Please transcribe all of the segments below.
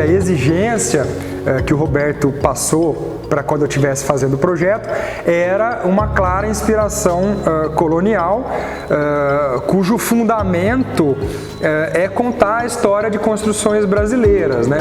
a exigência que o Roberto passou para quando eu estivesse fazendo o projeto era uma clara inspiração colonial, cujo fundamento é contar a história de construções brasileiras, né?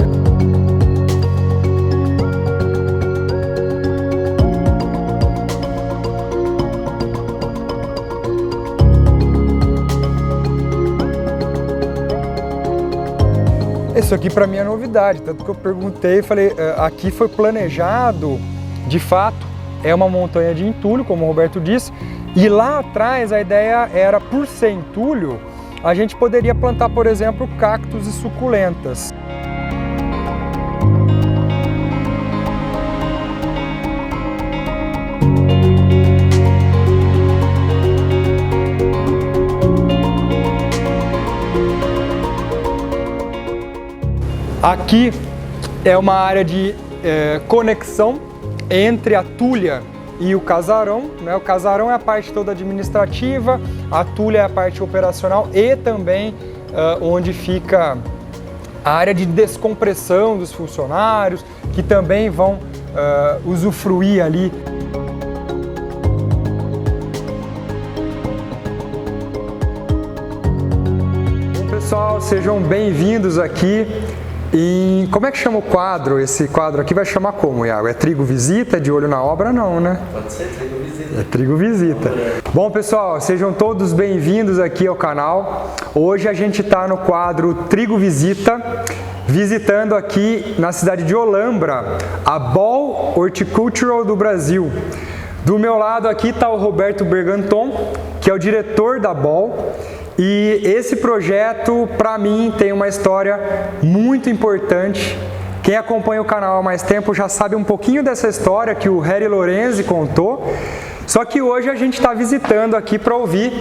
Isso aqui para mim é novidade, tanto que eu perguntei, falei, aqui foi planejado, de fato, é uma montanha de entulho, como o Roberto disse, e lá atrás a ideia era, por ser entulho, a gente poderia plantar, por exemplo, cactos e suculentas. Aqui é uma área de conexão entre a tulha e o casarão, né? O casarão é a parte toda administrativa, a tulha é a parte operacional e também onde fica a área de descompressão dos funcionários, que também vão usufruir ali. Bom, pessoal, sejam bem-vindos aqui. E como é que chama o quadro? Esse quadro aqui vai chamar como, Iago? É Trigo Visita? De olho na obra? Não, né? Pode ser Trigo Visita. É Trigo Visita. Bom, pessoal, sejam todos bem-vindos aqui ao canal. Hoje a gente está no quadro Trigo Visita, visitando aqui na cidade de Olambra, a Ball Horticultural do Brasil. Do meu lado aqui está o Roberto Berganton, que é o diretor da Ball. E esse projeto, para mim, tem uma história muito importante. Quem acompanha o canal há mais tempo já sabe um pouquinho dessa história que o Harry Lorenzi contou. Só que hoje a gente está visitando aqui para ouvir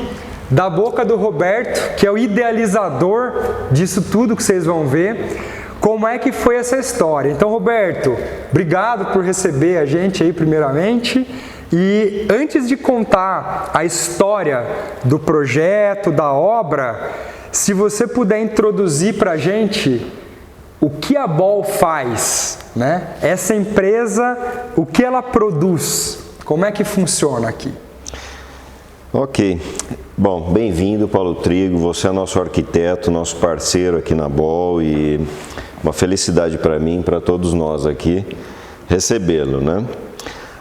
da boca do Roberto, que é o idealizador disso tudo que vocês vão ver, como é que foi essa história. Então, Roberto, obrigado por receber a gente aí primeiramente. E antes de contar a história do projeto, da obra, se você puder introduzir para a gente o que a Ball faz, né? Essa empresa, o que ela produz, como é que funciona aqui? Ok. Bom, bem-vindo, Paulo Trigo, você é nosso arquiteto, nosso parceiro aqui na Ball e uma felicidade para mim, para todos nós aqui, recebê-lo, né?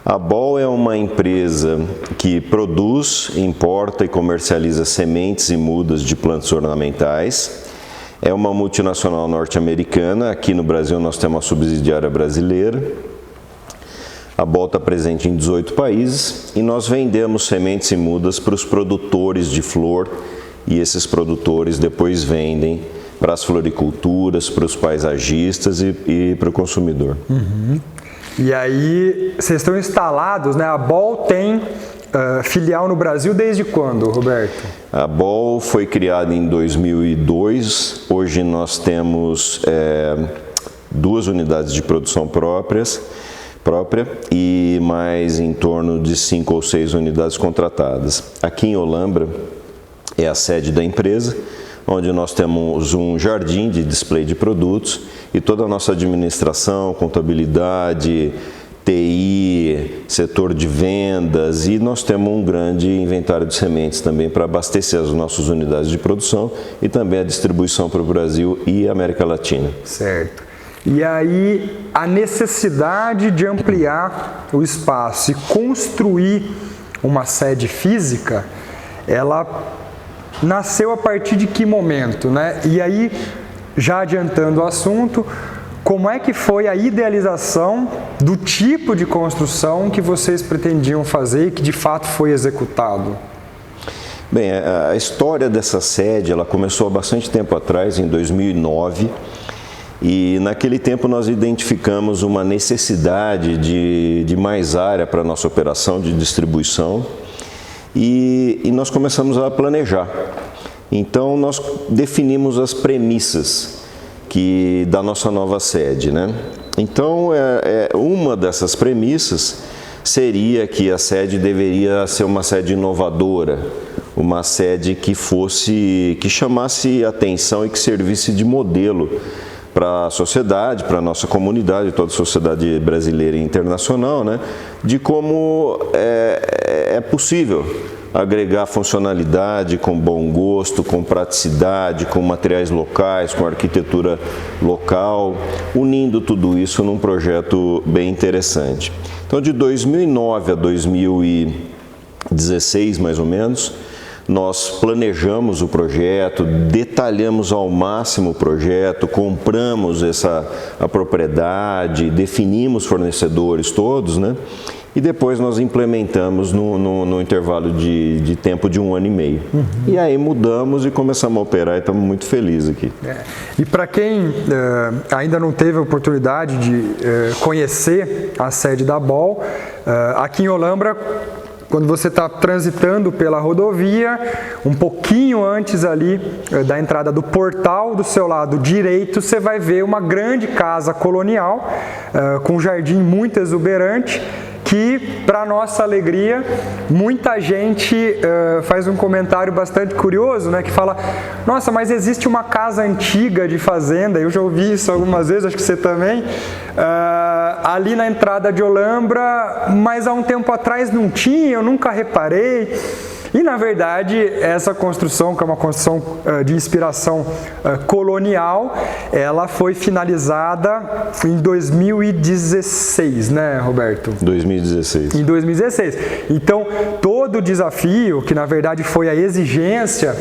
A Ball é uma empresa que produz, importa e comercializa sementes e mudas de plantas ornamentais. É uma multinacional norte-americana. Aqui no Brasil nós temos uma subsidiária brasileira. A Ball está presente em 18 países e nós vendemos sementes e mudas para os produtores de flor e esses produtores depois vendem para as floriculturas, para os paisagistas e para o consumidor. Uhum. E aí, vocês estão instalados, né? A Ball tem filial no Brasil desde quando, Roberto? A Ball foi criada em 2002. Hoje nós temos 2 unidades de produção própria e mais em torno de 5 ou 6 unidades contratadas. Aqui em Olambra é a sede da empresa, onde nós temos um jardim de display de produtos e toda a nossa administração, contabilidade, TI, setor de vendas e nós temos um grande inventário de sementes também para abastecer as nossas unidades de produção e também a distribuição para o Brasil e América Latina. Certo. E aí a necessidade de ampliar o espaço e construir uma sede física, ela nasceu a partir de que momento, né? E aí, já adiantando o assunto, como é que foi a idealização do tipo de construção que vocês pretendiam fazer e que de fato foi executado? Bem, a história dessa sede, ela começou há bastante tempo atrás, em 2009, e naquele tempo nós identificamos uma necessidade de mais área para a nossa operação de distribuição e nós começamos a planejar. Então nós definimos as premissas da nossa nova sede, né? Então uma dessas premissas seria que a sede deveria ser uma sede inovadora, uma sede que chamasse atenção e que servisse de modelo para a sociedade, para a nossa comunidade, toda a sociedade brasileira e internacional, né, de como é possível agregar funcionalidade com bom gosto, com praticidade, com materiais locais, com arquitetura local, unindo tudo isso num projeto bem interessante. Então, de 2009 a 2016, mais ou menos, nós planejamos o projeto, detalhamos ao máximo o projeto, compramos a propriedade, definimos fornecedores todos, né? E depois nós implementamos no intervalo de tempo de 1 ano e meio. E aí mudamos e começamos a operar e estamos muito felizes aqui. E para quem ainda não teve a oportunidade de conhecer a sede da Ball, aqui em Olambra, quando você está transitando pela rodovia, um pouquinho antes ali da entrada do portal, do seu lado direito, você vai ver uma grande casa colonial, com um jardim muito exuberante, que, para nossa alegria, muita gente faz um comentário bastante curioso, né, que fala: nossa, mas existe uma casa antiga de fazenda, eu já ouvi isso algumas vezes, acho que você também, ali na entrada de Olambra, mas há um tempo atrás não tinha, eu nunca reparei. E, na verdade, essa construção, que é uma construção de inspiração colonial, ela foi finalizada em 2016, né, Roberto? 2016. Em 2016. Então, todo o desafio, que na verdade foi a exigência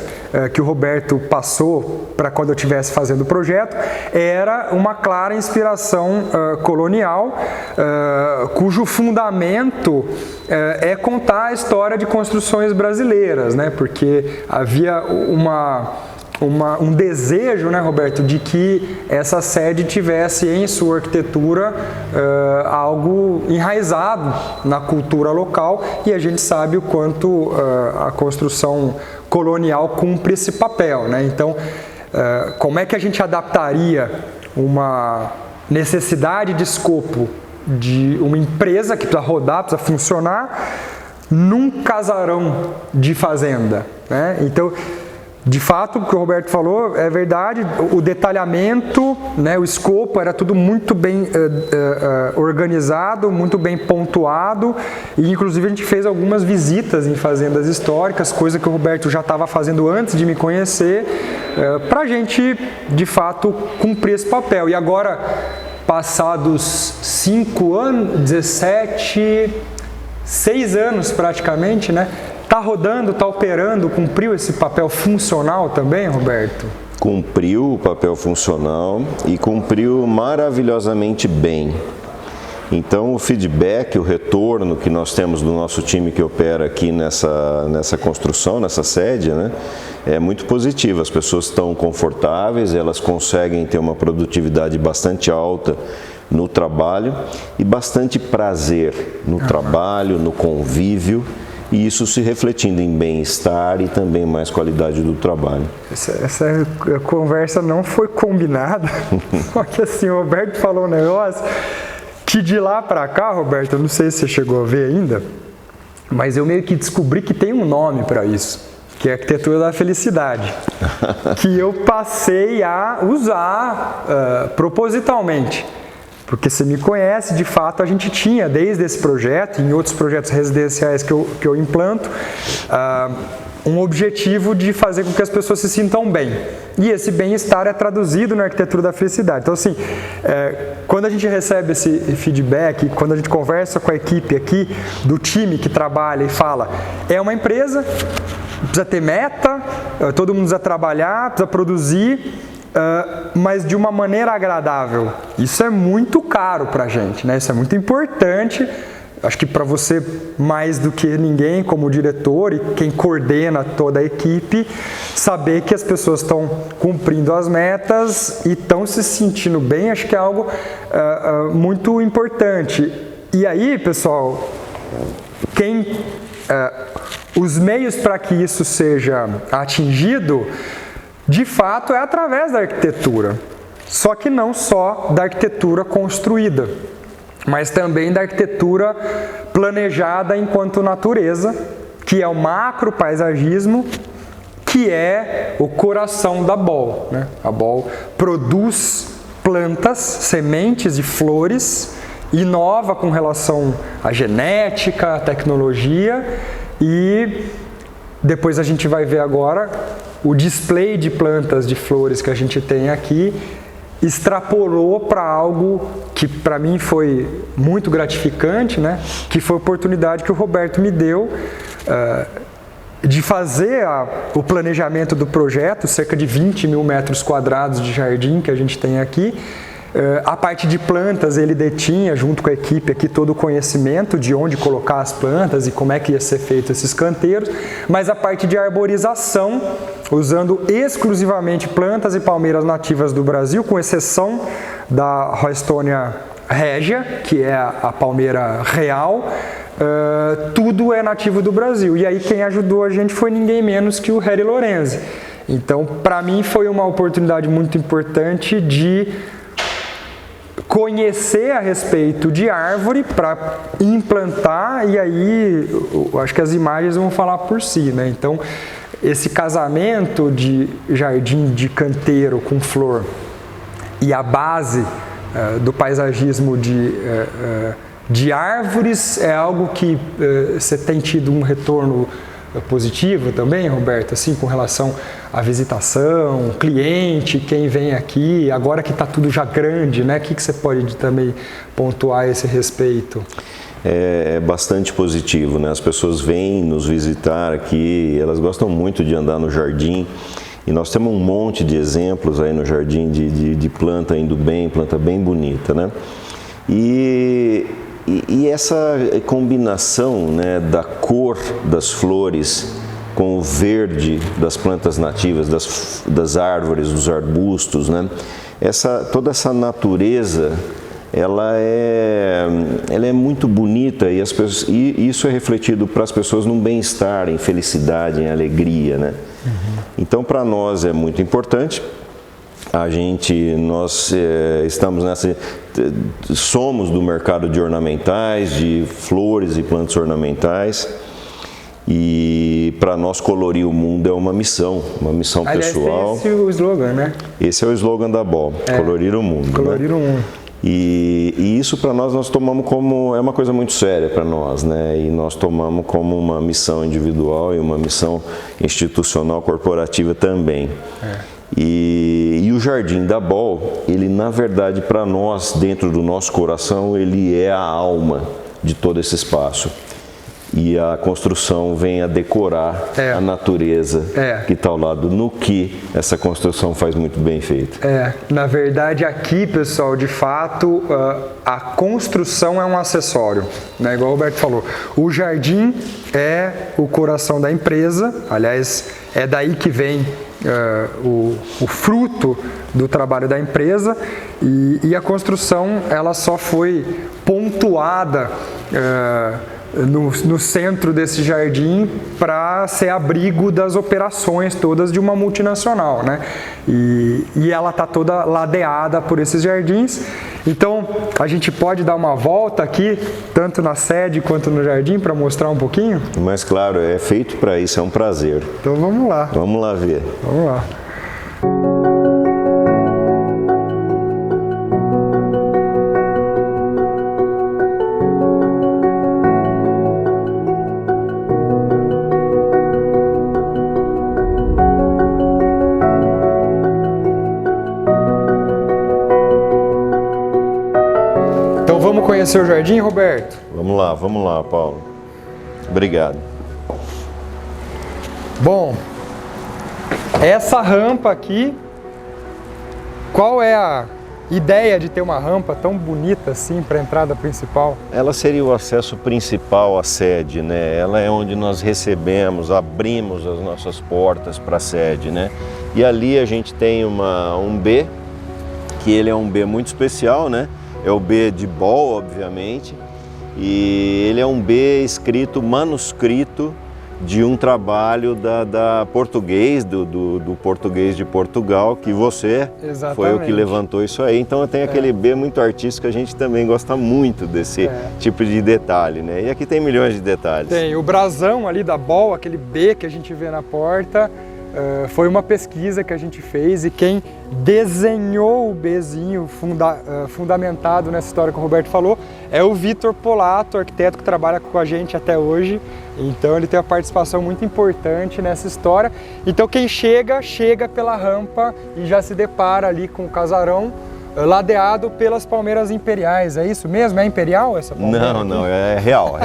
que o Roberto passou para quando eu estivesse fazendo o projeto, era uma clara inspiração colonial, cujo fundamento é contar a história de construções brasileiras, né? Porque havia um desejo, né, Roberto, de que essa sede tivesse em sua arquitetura algo enraizado na cultura local, e a gente sabe o quanto a construção colonial cumpre esse papel, né? Então, como é que a gente adaptaria uma necessidade de escopo de uma empresa que precisa rodar, precisa funcionar, num casarão de fazenda, né? Então, de fato, o que o Roberto falou é verdade, o detalhamento, né, o escopo era tudo muito bem organizado, muito bem pontuado, e inclusive a gente fez algumas visitas em fazendas históricas, coisa que o Roberto já estava fazendo antes de me conhecer, para a gente, de fato, cumprir esse papel. E agora, passados 5 anos, 6 anos praticamente, né? Está rodando, está operando, cumpriu esse papel funcional também, Roberto? Cumpriu o papel funcional e cumpriu maravilhosamente bem. Então, o feedback, o retorno que nós temos do nosso time que opera aqui nessa construção, nessa sede, né, é muito positivo. As pessoas estão confortáveis, elas conseguem ter uma produtividade bastante alta no trabalho e bastante prazer no trabalho, no convívio, e isso se refletindo em bem-estar e também mais qualidade do trabalho. Essa conversa não foi combinada, porque assim, o Roberto falou um negócio que de lá para cá, Roberto, eu não sei se você chegou a ver ainda, mas eu meio que descobri que tem um nome para isso, que é a arquitetura da felicidade, que eu passei a usar propositalmente. Porque você me conhece, de fato, a gente tinha, desde esse projeto, em outros projetos residenciais que eu implanto, um objetivo de fazer com que as pessoas se sintam bem. E esse bem-estar é traduzido na arquitetura da felicidade. Então, assim, quando a gente recebe esse feedback, quando a gente conversa com a equipe aqui, do time que trabalha e fala, é uma empresa, precisa ter meta, todo mundo precisa trabalhar, precisa produzir, mas de uma maneira agradável. Isso é muito caro para a gente, né? Isso é muito importante. Acho que para você, mais do que ninguém, como diretor e quem coordena toda a equipe, saber que as pessoas estão cumprindo as metas e estão se sentindo bem, acho que é algo muito importante. E aí, pessoal, os meios para que isso seja atingido, de fato, é através da arquitetura. Só que não só da arquitetura construída, mas também da arquitetura planejada enquanto natureza, que é o macropaisagismo, que é o coração da Ball, né? A Ball produz plantas, sementes e flores, inova com relação à genética, à tecnologia, e depois a gente vai ver agora o display de plantas, de flores que a gente tem aqui, extrapolou para algo que para mim foi muito gratificante, né? Que foi a oportunidade que o Roberto me deu de fazer o planejamento do projeto, cerca de 20 mil metros quadrados de jardim que a gente tem aqui. A parte de plantas ele detinha, junto com a equipe aqui, todo o conhecimento de onde colocar as plantas e como é que ia ser feito esses canteiros, mas a parte de arborização, usando exclusivamente plantas e palmeiras nativas do Brasil, com exceção da Roestonia regia, que é a palmeira real, tudo é nativo do Brasil. E aí quem ajudou a gente foi ninguém menos que o Harry Lorenzi. Então, para mim foi uma oportunidade muito importante de conhecer a respeito de árvore para implantar, e aí eu acho que as imagens vão falar por si, né? Então, esse casamento de jardim de canteiro com flor e a base do paisagismo de árvores é algo que você tem tido um retorno positivo também, Roberto, assim, com relação à visitação, cliente, quem vem aqui, agora que está tudo já grande, né? O que você pode também pontuar a esse respeito? É bastante positivo, né? As pessoas vêm nos visitar aqui, elas gostam muito de andar no jardim, e nós temos um monte de exemplos aí no jardim de planta indo bem, planta bem bonita, né? E essa combinação, né, da cor das flores com o verde das plantas nativas, das árvores, dos arbustos, né? Toda essa natureza, ela é muito bonita, e isso é refletido para as pessoas num bem-estar, em felicidade, em alegria, né? Então, para nós é muito importante. Nós estamos somos do mercado de ornamentais, de flores e plantas ornamentais, e para nós colorir o mundo é uma missão pessoal. Esse é o slogan, né? Esse é o slogan da BOL, colorir o mundo. Colorir, né? O mundo. E isso para nós tomamos como, é uma coisa muito séria para nós, né? E nós tomamos como uma missão individual e uma missão institucional, corporativa também. E o Jardim da BOL, ele na verdade para nós, dentro do nosso coração, ele é a alma de todo esse espaço. E a construção vem a decorar a natureza que está ao lado, no que essa construção faz muito bem feito. Na verdade aqui, pessoal, de fato, a construção é um acessório, né? Igual o Roberto falou, o jardim é o coração da empresa, aliás, é daí que vem o fruto do trabalho da empresa, e a construção ela só foi pontuada no centro desse jardim para ser abrigo das operações todas de uma multinacional, né? E ela está toda ladeada por esses jardins. Então a gente pode dar uma volta aqui, tanto na sede quanto no jardim, para mostrar um pouquinho? Mas claro, é feito para isso, é um prazer. Então vamos lá. Vamos lá ver. Vamos lá. Vamos conhecer o jardim, Roberto? Vamos lá, Paulo. Obrigado. Bom, essa rampa aqui, qual é a ideia de ter uma rampa tão bonita assim para a entrada principal? Ela seria o acesso principal à sede, né? Ela é onde nós recebemos, abrimos as nossas portas para a sede, né? E ali a gente tem um B, que ele é um B muito especial, né? É o B de BOL, obviamente, e ele é um B escrito, manuscrito de um trabalho da português, do português de Portugal, que você foi o que levantou isso aí. Então tem aquele B muito artístico, a gente também gosta muito desse tipo de detalhe, né? E aqui tem milhões de detalhes. Tem o brasão ali da BOL, aquele B que a gente vê na porta, foi uma pesquisa que a gente fez e quem desenhou o Bzinho fundamentado nessa história que o Roberto falou é o Vitor Polato, arquiteto que trabalha com a gente até hoje. Então ele tem uma participação muito importante nessa história. Então quem chega pela rampa e já se depara ali com o casarão ladeado pelas palmeiras imperiais. É isso mesmo? É imperial essa palmeira? Não, é real.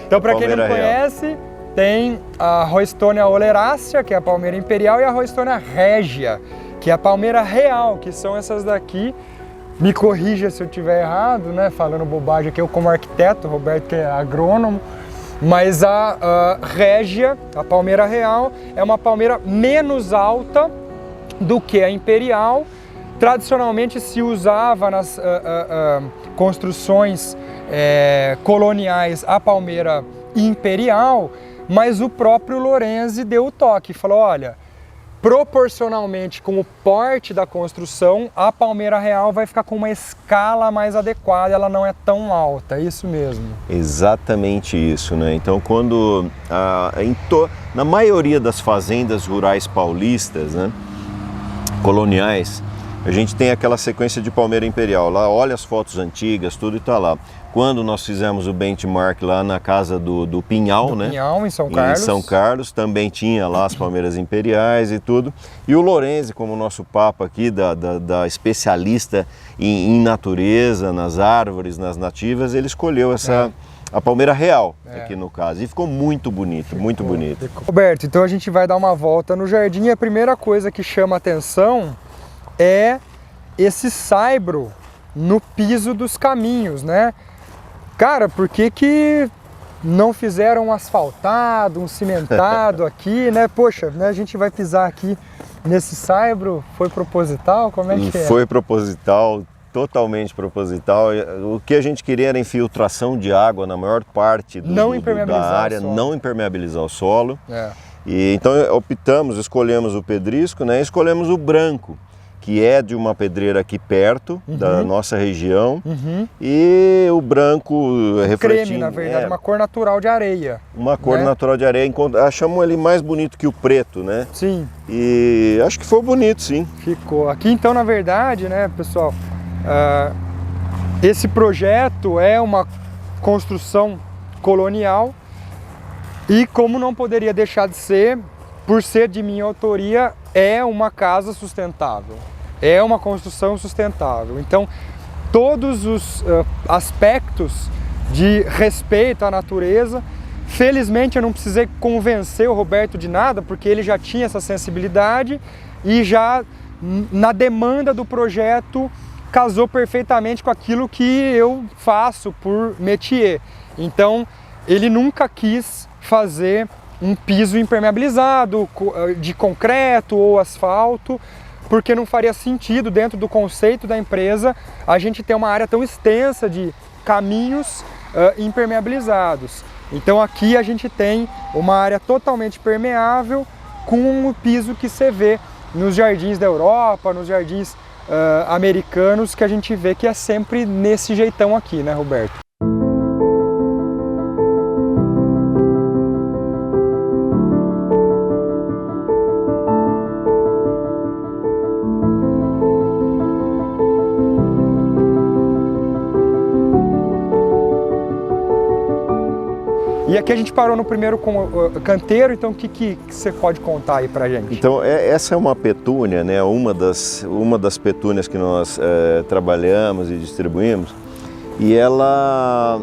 Então para quem não conhece, tem a Roystônia oleracea, que é a palmeira imperial, e a Roystônia regia, que é a palmeira real, que são essas daqui. Me corrija se eu estiver errado, né? Falando bobagem aqui, eu como arquiteto, o Roberto que é agrônomo, mas a régia, a palmeira real, é uma palmeira menos alta do que a imperial. Tradicionalmente se usava nas construções coloniais a palmeira imperial, mas o próprio Lorenzi deu o toque, falou, olha, proporcionalmente com o porte da construção, a palmeira real vai ficar com uma escala mais adequada, ela não é tão alta, é isso mesmo? Exatamente isso, né? Então quando, na maioria das fazendas rurais paulistas, né, coloniais, a gente tem aquela sequência de palmeira imperial, lá olha as fotos antigas, tudo e tá lá. Quando nós fizemos o benchmark lá na casa do Pinhal, né? Pinhal, em São Carlos. Em São Carlos, também tinha lá as palmeiras imperiais e tudo. E o Lorenzi, como nosso papa aqui, da especialista em natureza, nas árvores, nas nativas, ele escolheu a palmeira real, aqui no caso. E ficou muito bonito, muito bonito. Roberto, então a gente vai dar uma volta no jardim e a primeira coisa que chama a atenção é esse saibro no piso dos caminhos, né? Cara, por que não fizeram um asfaltado, um cimentado aqui, né? Poxa, né, a gente vai pisar aqui nesse saibro, foi proposital? Como é que é? Foi proposital, totalmente proposital. O que a gente queria era infiltração de água na maior parte da área, não impermeabilizar o solo. E então escolhemos o pedrisco, né? Escolhemos o branco, que é de uma pedreira aqui perto da nossa região, e o branco refletindo... Creme, na verdade, uma cor natural de areia. Uma cor natural de areia, achamos ele mais bonito que o preto, né? Sim. E acho que foi bonito, sim. Ficou. Aqui então, na verdade, né, pessoal, esse projeto é uma construção colonial e, como não poderia deixar de ser, por ser de minha autoria, é uma casa sustentável, é uma construção sustentável. Então, todos os aspectos de respeito à natureza, felizmente eu não precisei convencer o Roberto de nada, porque ele já tinha essa sensibilidade e já na demanda do projeto casou perfeitamente com aquilo que eu faço por métier. Então, ele nunca quis fazer um piso impermeabilizado de concreto ou asfalto, porque não faria sentido dentro do conceito da empresa a gente ter uma área tão extensa de caminhos impermeabilizados. Então aqui a gente tem uma área totalmente permeável com o piso que você vê nos jardins da Europa, nos jardins americanos, que a gente vê que é sempre nesse jeitão aqui, né, Roberto? E aqui a gente parou no primeiro canteiro, então o que você pode contar aí pra gente? Então, essa é uma petúnia, né? Uma das petúnias que nós trabalhamos e distribuímos, e ela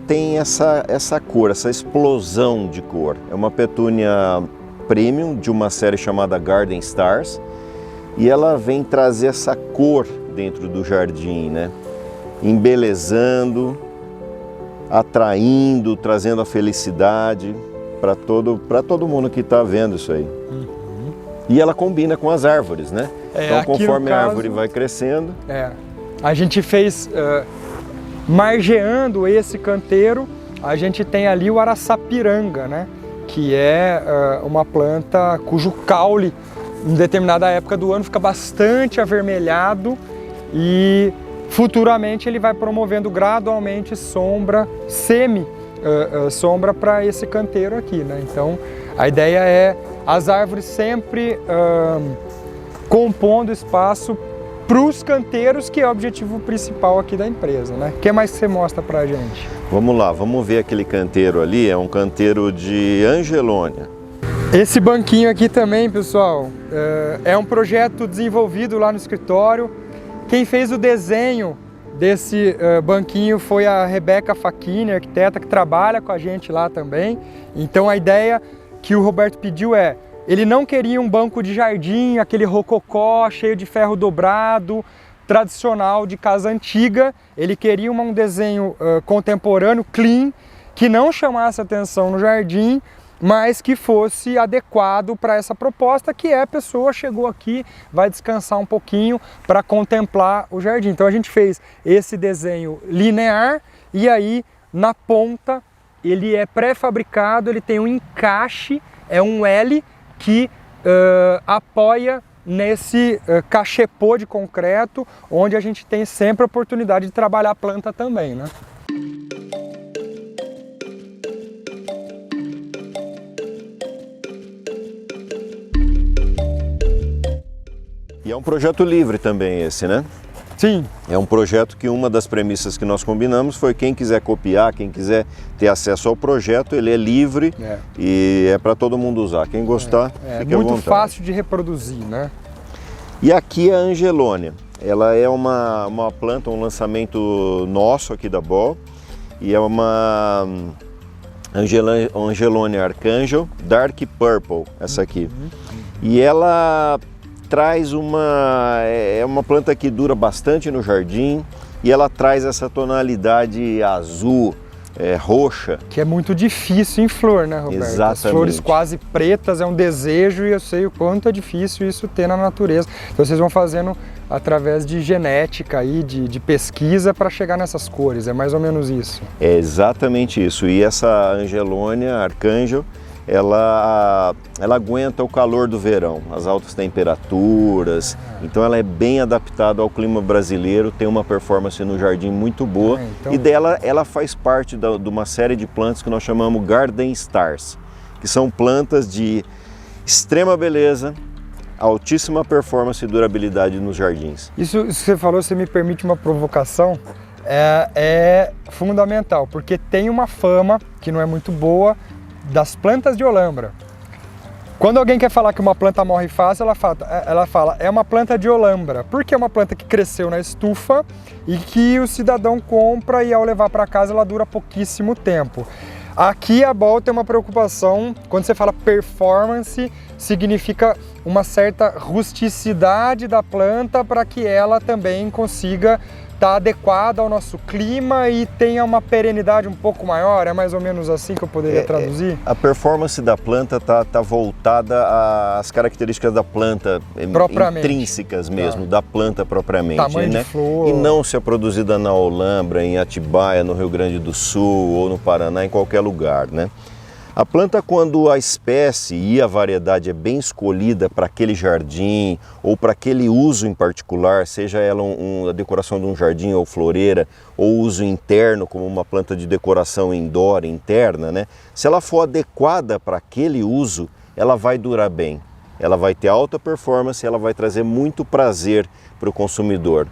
tem essa cor, essa explosão de cor. É uma petúnia premium de uma série chamada Garden Stars, e ela vem trazer essa cor dentro do jardim, né? Embelezando, atraindo, trazendo a felicidade para todo mundo que está vendo isso aí. E ela combina com as árvores, né? Então, conforme a árvore vai crescendo... a gente fez, margeando esse canteiro, a gente tem ali o araçapiranga, né? Que é uma planta cujo caule, em determinada época do ano, fica bastante avermelhado e futuramente ele vai promovendo gradualmente sombra, sombra para esse canteiro aqui, né? Então a ideia é as árvores sempre compondo espaço para os canteiros, que é o objetivo principal aqui da empresa, né? O que mais que você mostra para a gente? Vamos lá, vamos ver aquele canteiro ali, é um canteiro de Angelônia. Esse banquinho aqui também, pessoal, é um projeto desenvolvido lá no escritório. Quem fez o desenho desse banquinho foi a Rebeca Facchini, arquiteta, que trabalha com a gente lá também. Então a ideia que o Roberto pediu ele não queria um banco de jardim, aquele rococó cheio de ferro dobrado, tradicional de casa antiga. Ele queria um desenho contemporâneo, clean, que não chamasse atenção no jardim, mas que fosse adequado para essa proposta, que é a pessoa chegou aqui, vai descansar um pouquinho para contemplar o jardim. Então a gente fez esse desenho linear e aí na ponta ele é pré-fabricado, ele tem um encaixe, é um L que apoia nesse cachepô de concreto, onde a gente tem sempre a oportunidade de trabalhar a planta também, né? E é um projeto livre também esse, né? Sim. É um projeto que uma das premissas que nós combinamos foi quem quiser copiar, quem quiser ter acesso ao projeto, ele é livre e é para todo mundo usar. Quem gostar, fique à vontade. Muito fácil de reproduzir, né? E aqui a Angelônia. Ela é uma planta, um lançamento nosso aqui da BOL. E é uma Angelônia Archangel Dark Purple, essa aqui. E ela traz é uma planta que dura bastante no jardim e ela traz essa tonalidade azul, roxa. Que é muito difícil em flor, né, Roberto? Exatamente. As flores quase pretas é um desejo e eu sei o quanto é difícil isso ter na natureza. Então vocês vão fazendo através de genética aí, de pesquisa para chegar nessas cores, é mais ou menos isso. É exatamente isso. E essa Angelônia Archangel, ela aguenta o calor do verão, as altas temperaturas, então ela é bem adaptada ao clima brasileiro, tem uma performance no jardim muito boa e dela ela faz parte de uma série de plantas que nós chamamos Garden Stars, que são plantas de extrema beleza, altíssima performance e durabilidade nos jardins. Isso que você falou, você me permite uma provocação, é fundamental, porque tem uma fama que não é muito boa das plantas de Olambra. Quando alguém quer falar que uma planta morre fácil, ela fala é uma planta de Olambra, porque é uma planta que cresceu na estufa e que o cidadão compra e ao levar para casa ela dura pouquíssimo tempo. Aqui a BOL tem uma preocupação, quando você fala performance, significa uma certa rusticidade da planta para que ela também consiga estar adequada ao nosso clima e tenha uma perenidade um pouco maior, é mais ou menos assim que eu poderia traduzir? A performance da planta tá voltada às características da planta intrínsecas mesmo, da planta propriamente. Tamanho de flor. E não se é produzida na Olambra, em Atibaia, no Rio Grande do Sul ou no Paraná, em qualquer lugar, né? A planta, quando a espécie e a variedade é bem escolhida para aquele jardim ou para aquele uso em particular, seja ela a decoração de um jardim ou floreira, ou uso interno como uma planta de decoração indoor, interna, né? Se ela for adequada para aquele uso, ela vai durar bem. Ela vai ter alta performance, ela vai trazer muito prazer para o consumidor.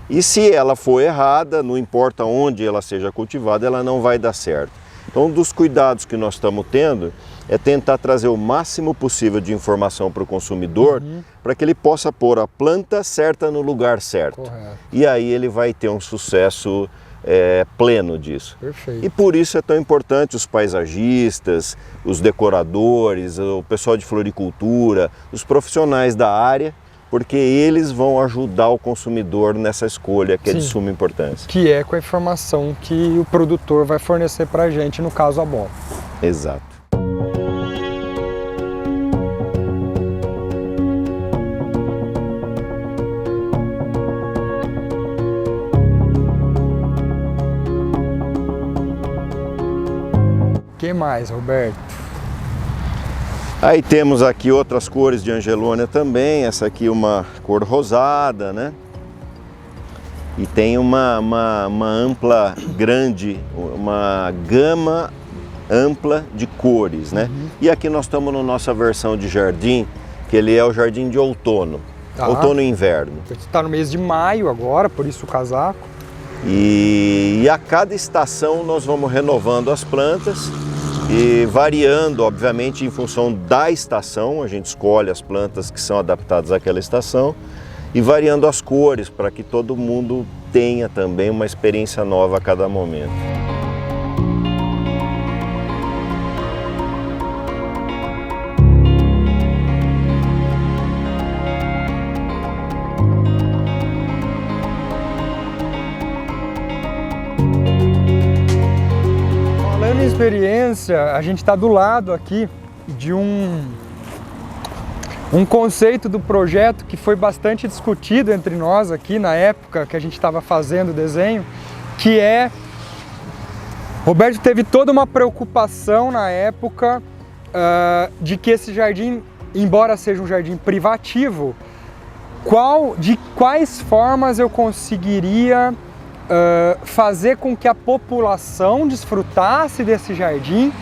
E se ela for errada, não importa onde ela seja cultivada, ela não vai dar certo. Então, um dos cuidados que nós estamos tendo é tentar trazer o máximo possível de informação para o consumidor, para que ele possa pôr a planta certa no lugar certo. Correto. E aí ele vai ter um sucesso pleno disso. Perfeito. E por isso é tão importante os paisagistas, os decoradores, o pessoal de floricultura, os profissionais da área, porque eles vão ajudar o consumidor nessa escolha que é de suma importância. Que é com a informação que o produtor vai fornecer para a gente, no caso a BOL. Exato. O que mais, Roberto? Aí temos aqui outras cores de Angelônia também, essa aqui é uma cor rosada, né? E tem uma ampla, grande, uma gama ampla de cores, né? E aqui nós estamos na nossa versão de jardim, que ele é o jardim de outono, outono e inverno. Está no mês de maio agora, por isso o casaco. E a cada estação nós vamos renovando as plantas e variando, obviamente, em função da estação. A gente escolhe as plantas que são adaptadas àquela estação e variando as cores para que todo mundo tenha também uma experiência nova a cada momento. Falando em experiência, a gente está do lado aqui de um conceito do projeto que foi bastante discutido entre nós aqui na época que a gente estava fazendo o desenho, que é... Roberto teve toda uma preocupação na época de que esse jardim, embora seja um jardim privativo, de quais formas eu conseguiria fazer com que a população desfrutasse desse jardim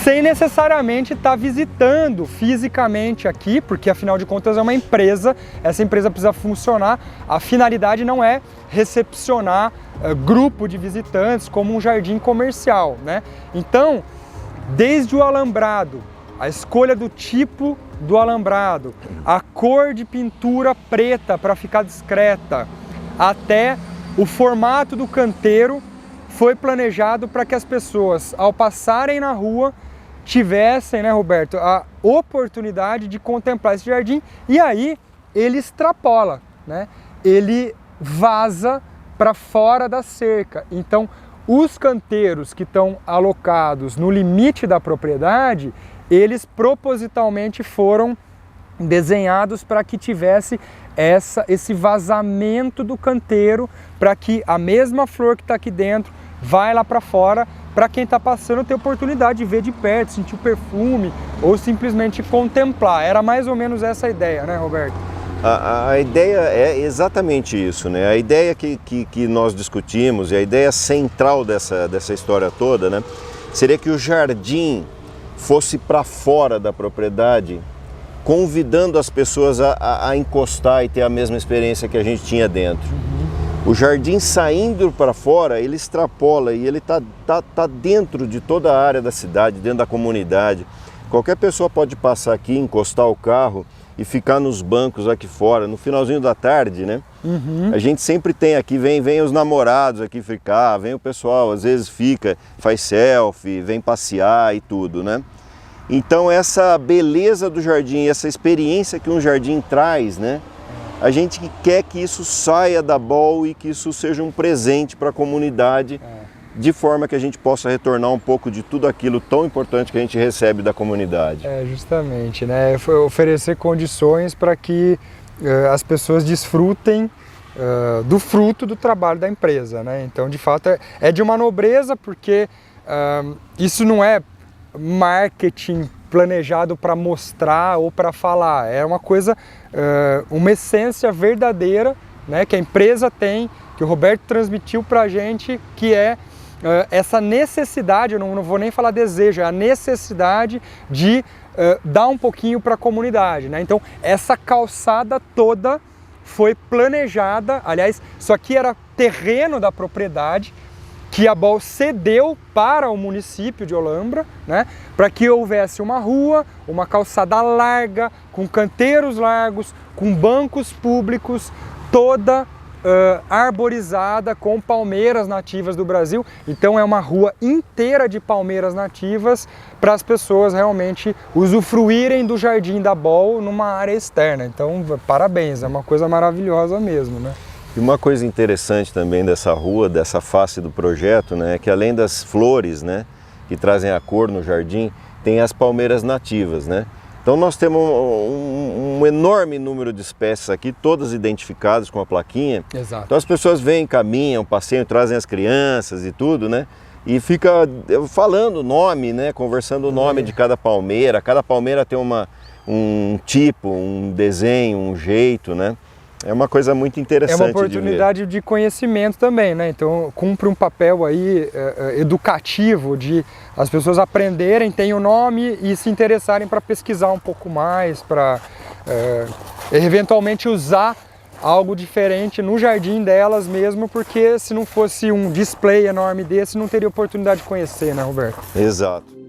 sem necessariamente estar visitando fisicamente aqui, porque afinal de contas é uma empresa, essa empresa precisa funcionar, a finalidade não é recepcionar grupo de visitantes como um jardim comercial, né? Então, desde o alambrado, a escolha do tipo do alambrado, a cor de pintura preta para ficar discreta, até o formato do canteiro, foi planejado para que as pessoas, ao passarem na rua, tivessem, né, Roberto, a oportunidade de contemplar esse jardim. E aí ele extrapola, né? Ele vaza para fora da cerca. Então, os canteiros que estão alocados no limite da propriedade, eles propositalmente foram desenhados para que tivesse esse vazamento do canteiro, para que a mesma flor que está aqui dentro vai lá para fora, para quem está passando ter oportunidade de ver de perto, sentir o perfume ou simplesmente contemplar. Era mais ou menos essa a ideia, né, Roberto? A ideia é exatamente isso, né? A ideia que nós discutimos e a ideia central dessa história toda, né, seria que o jardim fosse para fora da propriedade, convidando as pessoas a encostar e ter a mesma experiência que a gente tinha dentro. O jardim saindo para fora, ele extrapola e ele tá dentro de toda a área da cidade, dentro da comunidade. Qualquer pessoa pode passar aqui, encostar o carro e ficar nos bancos aqui fora, no finalzinho da tarde, né? A gente sempre tem aqui, vem os namorados aqui ficar, vem o pessoal, às vezes fica, faz selfie, vem passear e tudo, né? Então essa beleza do jardim, essa experiência que um jardim traz, né? A gente quer que isso saia da BOL e que isso seja um presente para a comunidade, de forma que a gente possa retornar um pouco de tudo aquilo tão importante que a gente recebe da comunidade. Justamente, né? Oferecer condições para que as pessoas desfrutem do fruto do trabalho da empresa, né? Então, de fato, é de uma nobreza, porque isso não é marketing planejado para mostrar ou para falar, é uma coisa, uma essência verdadeira, né, que a empresa tem, que o Roberto transmitiu para a gente, que é essa necessidade, eu não vou nem falar desejo, é a necessidade de dar um pouquinho para a comunidade, né? Então essa calçada toda foi planejada, aliás, isso aqui era terreno da propriedade, que a BOL cedeu para o município de Olambra, né, para que houvesse uma rua, uma calçada larga, com canteiros largos, com bancos públicos, toda arborizada com palmeiras nativas do Brasil. Então é uma rua inteira de palmeiras nativas para as pessoas realmente usufruírem do jardim da BOL numa área externa. Então, parabéns, é uma coisa maravilhosa mesmo, né? E uma coisa interessante também dessa rua, dessa face do projeto, né, é que além das flores, né, que trazem a cor no jardim, tem as palmeiras nativas, né? Então nós temos um enorme número de espécies aqui, todas identificadas com a plaquinha. Exato. Então as pessoas vêm, caminham, passeiam, trazem as crianças e tudo, né? E fica falando o nome, né, conversando o nome de cada palmeira tem um tipo, um desenho, um jeito, né? É uma coisa muito interessante de ver. É uma oportunidade de conhecimento também, né? Então cumpre um papel aí educativo de as pessoas aprenderem, terem o nome e se interessarem para pesquisar um pouco mais, para eventualmente usar algo diferente no jardim delas mesmo, porque se não fosse um display enorme desse, não teria oportunidade de conhecer, né, Roberto? Exato.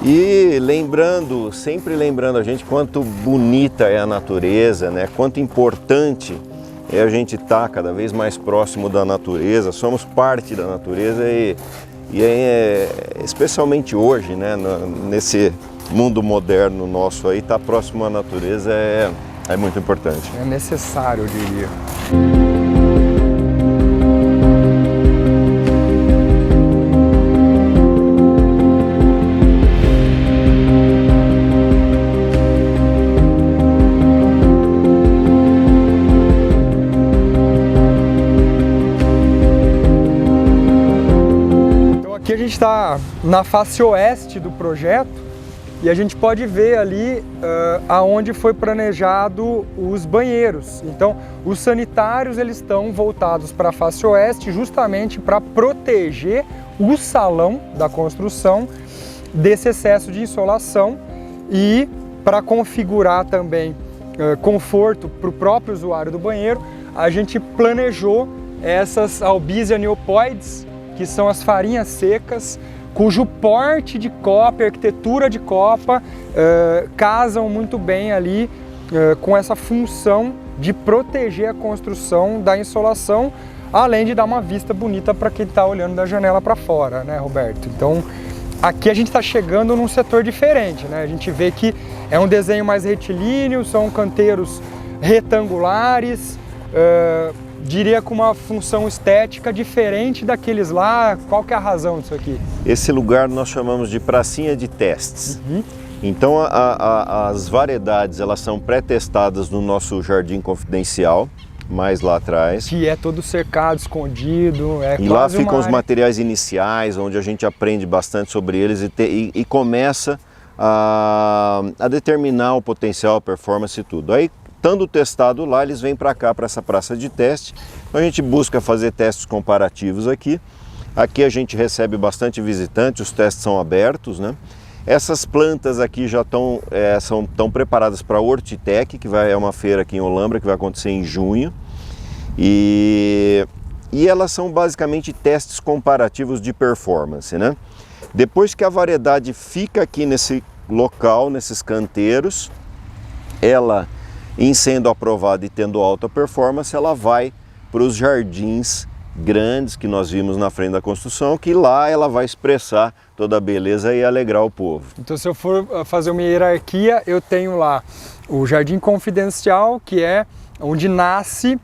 E lembrando, sempre lembrando a gente quanto bonita é a natureza, né? Quanto importante é a gente estar cada vez mais próximo da natureza, somos parte da natureza especialmente hoje, né? Nesse mundo moderno nosso aí, estar próximo à natureza é muito importante. É necessário, eu diria. Aqui a gente está na face oeste do projeto e a gente pode ver ali aonde foi planejado os banheiros. Então, os sanitários eles estão voltados para a face oeste justamente para proteger o salão da construção desse excesso de insolação e para configurar também conforto para o próprio usuário do banheiro, a gente planejou essas Albizia neopoides, que são as farinhas secas, cujo porte de copa, arquitetura de copa, casam muito bem ali com essa função de proteger a construção da insolação, além de dar uma vista bonita para quem está olhando da janela para fora, né, Roberto? Então, aqui a gente está chegando num setor diferente, né? A gente vê que é um desenho mais retilíneo, são canteiros retangulares, diria com uma função estética diferente daqueles lá. Qual que é a razão disso aqui? Esse lugar nós chamamos de pracinha de testes. Uhum. Então as variedades elas são pré-testadas no nosso jardim confidencial, mais lá atrás. Que é todo cercado, escondido. E lá ficam os materiais iniciais, onde a gente aprende bastante sobre eles e começa a determinar o potencial, a performance e tudo. Aí, estando testado lá, eles vêm para cá, para essa praça de teste. Então a gente busca fazer testes comparativos aqui. Aqui a gente recebe bastante visitante, os testes são abertos, né? Essas plantas aqui já estão preparadas para a Hortitec, que é uma feira aqui em Olambra, que vai acontecer em junho. E elas são basicamente testes comparativos de performance, né? Depois que a variedade fica aqui nesse local, nesses canteiros, ela, em sendo aprovada e tendo alta performance, ela vai para os jardins grandes que nós vimos na frente da construção, que lá ela vai expressar toda a beleza e alegrar o povo. Então, se eu for fazer uma hierarquia, eu tenho lá o jardim confidencial, que é onde nasce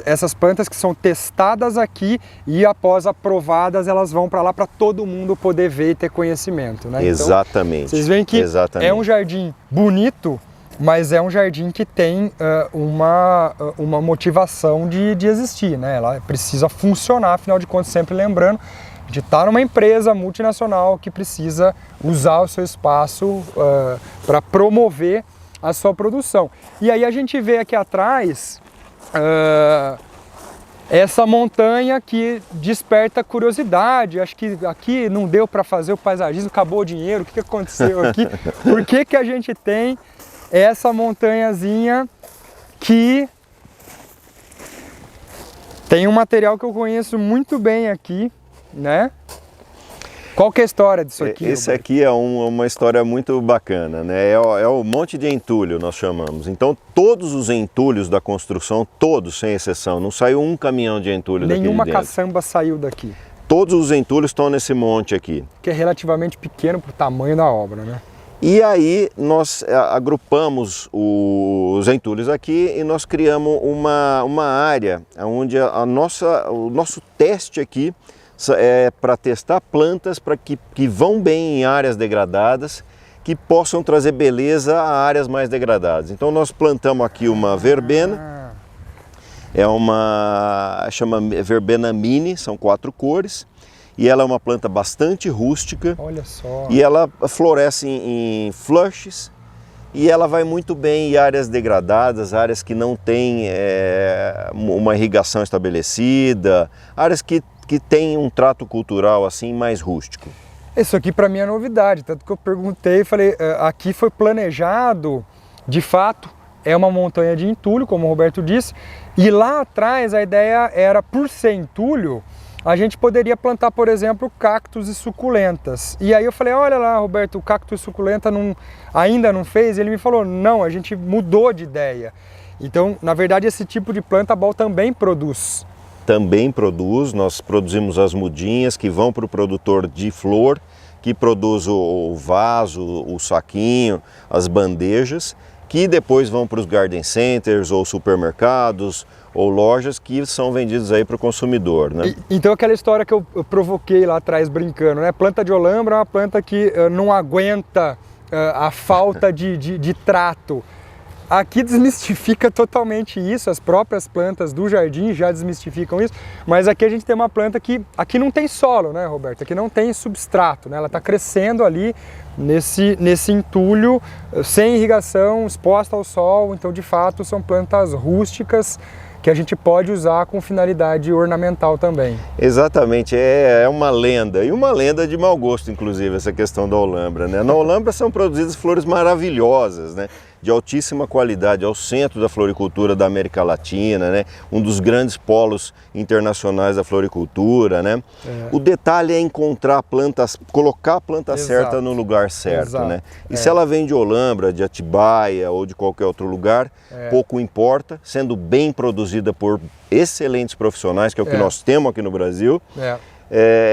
essas plantas que são testadas aqui e após aprovadas elas vão para lá para todo mundo poder ver e ter conhecimento, né? Exatamente. Então, vocês veem que é um jardim bonito, mas é um jardim que tem uma motivação de existir, né? Ela precisa funcionar, afinal de contas, sempre lembrando, de estar numa empresa multinacional que precisa usar o seu espaço para promover a sua produção. E aí a gente vê aqui atrás essa montanha que desperta curiosidade. Acho que aqui não deu para fazer o paisagismo, acabou o dinheiro, o que aconteceu aqui? Por que a gente tem essa montanhazinha que tem um material que eu conheço muito bem aqui, né? Qual que é a história disso aqui? Esse aqui é uma história muito bacana, né? É o monte de entulho, nós chamamos. Então, todos os entulhos da construção, todos, sem exceção, não saiu um caminhão de entulho daqui de dentro. Nenhuma caçamba saiu daqui. Todos os entulhos estão nesse monte aqui. Que é relativamente pequeno para o tamanho da obra, né? E aí nós agrupamos os entulhos aqui e nós criamos uma área onde o nosso teste aqui é para testar plantas que vão bem em áreas degradadas, que possam trazer beleza a áreas mais degradadas. Então nós plantamos aqui uma verbena, chama verbena mini, são 4 cores, e ela é uma planta bastante rústica. Olha só. E ela floresce em flushes, e ela vai muito bem em áreas degradadas, áreas que não têm uma irrigação estabelecida, áreas que têm um trato cultural assim mais rústico. Isso aqui para mim é novidade, tanto que eu perguntei, falei, aqui foi planejado, de fato, é uma montanha de entulho, como o Roberto disse, e lá atrás a ideia era, por ser entulho, a gente poderia plantar, por exemplo, cactos e suculentas. E aí eu falei, olha lá, Roberto, o cacto e suculenta ainda não fez? E ele me falou, não, a gente mudou de ideia. Então, na verdade, esse tipo de planta a BOL também produz. Também produz, nós produzimos as mudinhas que vão para o produtor de flor, que produz o vaso, o saquinho, as bandejas, que depois vão para os garden centers ou supermercados ou lojas que são vendidos aí para o consumidor, né? Então aquela história que eu provoquei lá atrás brincando, né? Planta de olambra é uma planta que não aguenta a falta de trato. Aqui desmistifica totalmente isso, as próprias plantas do jardim já desmistificam isso, mas aqui a gente tem uma planta que aqui não tem solo, né, Roberto? Aqui não tem substrato, né? Ela está crescendo ali nesse entulho, sem irrigação, exposta ao sol, então de fato são plantas rústicas que a gente pode usar com finalidade ornamental também. Exatamente, é uma lenda, e uma lenda de mau gosto, inclusive, essa questão da olambra, né? Na olambra são produzidas flores maravilhosas, né? De altíssima qualidade, ao centro da floricultura da América Latina, né? Um dos grandes polos internacionais da floricultura, né? O detalhe é encontrar plantas, colocar a planta certa no lugar certo, né? E se ela vem de olambra, de Atibaia ou de qualquer outro lugar, pouco importa, sendo bem produzida por excelentes profissionais, que é o que nós temos aqui no Brasil,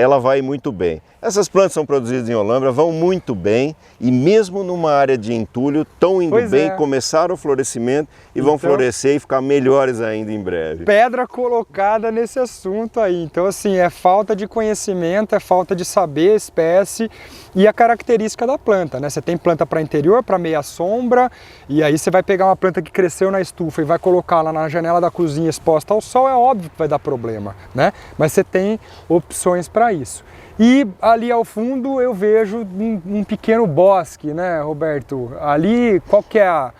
ela vai muito bem. Essas plantas são produzidas em olambra, vão muito bem, e mesmo numa área de entulho, estão indo bem, começaram o florescimento e vão florescer e ficar melhores ainda em breve. Pedra colocada nesse assunto aí. Então assim, é falta de conhecimento, é falta de saber a espécie e a característica da planta, né? Você tem planta para interior, para meia sombra, e aí você vai pegar uma planta que cresceu na estufa e vai colocar lá na janela da cozinha exposta ao sol, é óbvio que vai dar problema, né? Mas você tem opções para isso. E ali ao fundo eu vejo um pequeno bosque, né, Roberto? Ali, qual que é a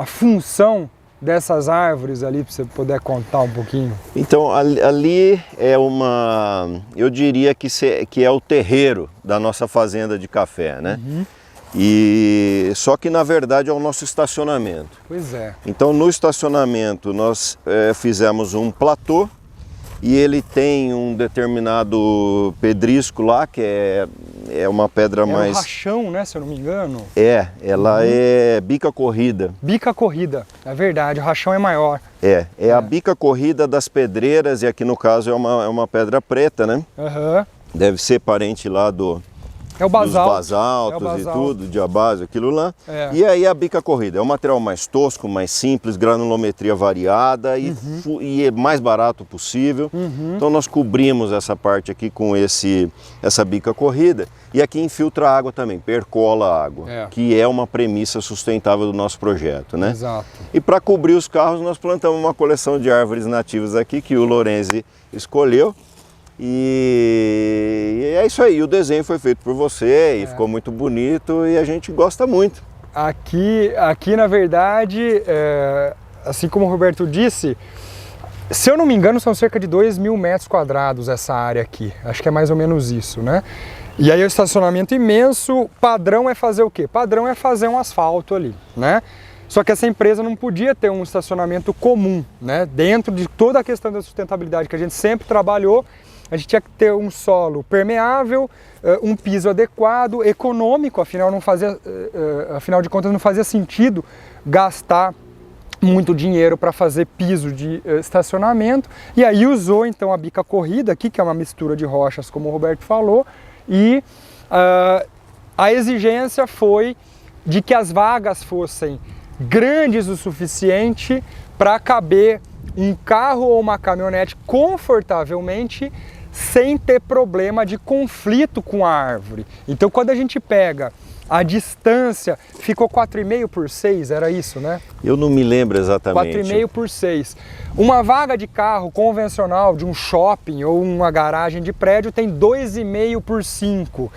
função dessas árvores ali, para você poder contar um pouquinho? Então, ali é eu diria que é o terreiro da nossa fazenda de café, né? E só que na verdade é o nosso estacionamento. Pois é. Então no estacionamento nós fizemos um platô, e ele tem um determinado pedrisco lá, que é uma pedra mais... É um rachão, né, se eu não me engano? Ela é bica corrida. Bica corrida, é verdade, o rachão é maior. É a bica corrida das pedreiras, e aqui no caso é uma pedra preta, né? Deve ser parente lá dos basaltos e tudo, diabásio, aquilo lá. E aí a bica corrida é um material mais tosco, mais simples, granulometria variada e é mais barato possível. Então nós cobrimos essa parte aqui com essa bica corrida, e aqui infiltra água também, percola a água, que é uma premissa sustentável do nosso projeto, né? Exato. E para cobrir os carros nós plantamos uma coleção de árvores nativas aqui que o Lorenzi escolheu. E é isso aí, o desenho foi feito por você e ficou muito bonito e a gente gosta muito. Aqui na verdade, assim como o Roberto disse, se eu não me engano são cerca de 2.000 metros quadrados essa área aqui, acho que é mais ou menos isso, né? E aí o estacionamento imenso, padrão é fazer o quê? Padrão é fazer um asfalto ali, né? Só que essa empresa não podia ter um estacionamento comum, né? Dentro de toda a questão da sustentabilidade que a gente sempre trabalhou, a gente tinha que ter um solo permeável, um piso adequado, econômico, afinal de contas não fazia sentido gastar muito dinheiro para fazer piso de estacionamento. E aí usou então a bica corrida aqui, que é uma mistura de rochas, como o Roberto falou, e a exigência foi de que as vagas fossem grandes o suficiente para caber um carro ou uma caminhonete confortavelmente, sem ter problema de conflito com a árvore. Então quando a gente pega a distância, ficou 4,5 por 6, era isso, né? Eu não me lembro exatamente. 4,5 por 6. Uma vaga de carro convencional de um shopping ou uma garagem de prédio tem 2,5 por 5.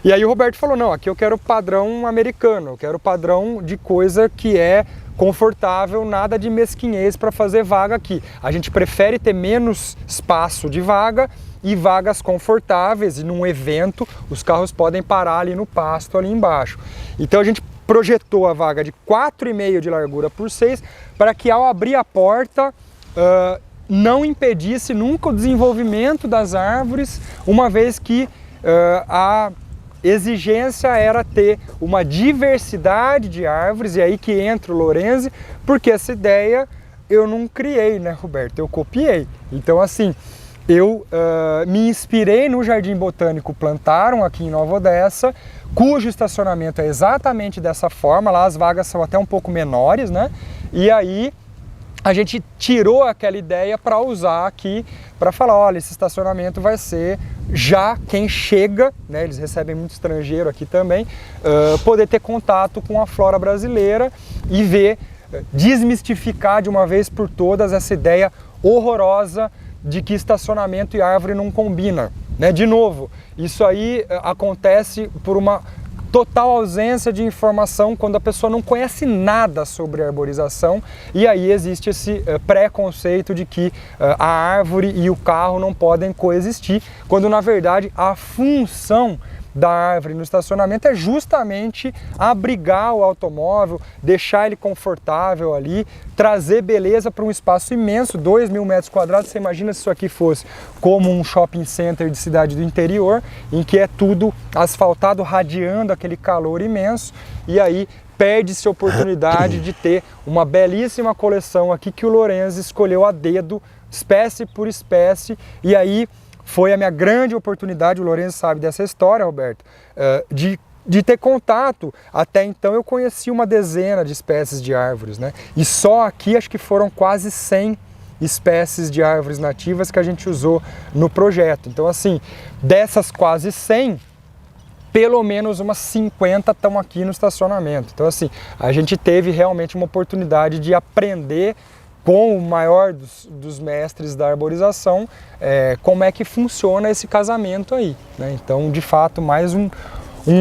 E aí o Roberto falou, não, aqui eu quero padrão americano, eu quero padrão de coisa que é confortável, nada de mesquinhez para fazer vaga aqui. A gente prefere ter menos espaço de vaga e vagas confortáveis, e num evento os carros podem parar ali no pasto ali embaixo. Então a gente projetou a vaga de 4,5 de largura por 6 para que ao abrir a porta não impedisse nunca o desenvolvimento das árvores, uma vez que a exigência era ter uma diversidade de árvores, e aí que entra o Lorenzi, porque essa ideia eu não criei, né, Roberto? Eu copiei. Então assim, eu me inspirei no Jardim Botânico Plantarum, aqui em Nova Odessa, cujo estacionamento é exatamente dessa forma, lá as vagas são até um pouco menores, né? E aí a gente tirou aquela ideia para usar aqui, para falar, olha, esse estacionamento vai ser já quem chega, né, eles recebem muito estrangeiro aqui também, poder ter contato com a flora brasileira e ver, desmistificar de uma vez por todas essa ideia horrorosa de que estacionamento e árvore não combina, né? De novo, isso aí acontece por uma total ausência de informação quando a pessoa não conhece nada sobre arborização, e aí existe esse preconceito de que a árvore e o carro não podem coexistir, quando na verdade a função da árvore no estacionamento é justamente abrigar o automóvel, deixar ele confortável ali, trazer beleza para um espaço imenso, 2.000 metros quadrados. Você imagina se isso aqui fosse como um shopping center de cidade do interior, em que é tudo asfaltado, radiando aquele calor imenso, e aí perde-se a oportunidade de ter uma belíssima coleção aqui que o Lorenzi escolheu a dedo, espécie por espécie, e aí foi a minha grande oportunidade, o Lorenzo sabe dessa história, Roberto, de ter contato. Até então eu conheci uma dezena de espécies de árvores, né? E só aqui acho que foram quase 100 espécies de árvores nativas que a gente usou no projeto. Então assim, dessas quase 100, pelo menos umas 50 estão aqui no estacionamento. Então assim, a gente teve realmente uma oportunidade de aprender com o maior dos mestres da arborização, como é que funciona esse casamento aí, né? Então, de fato, mais um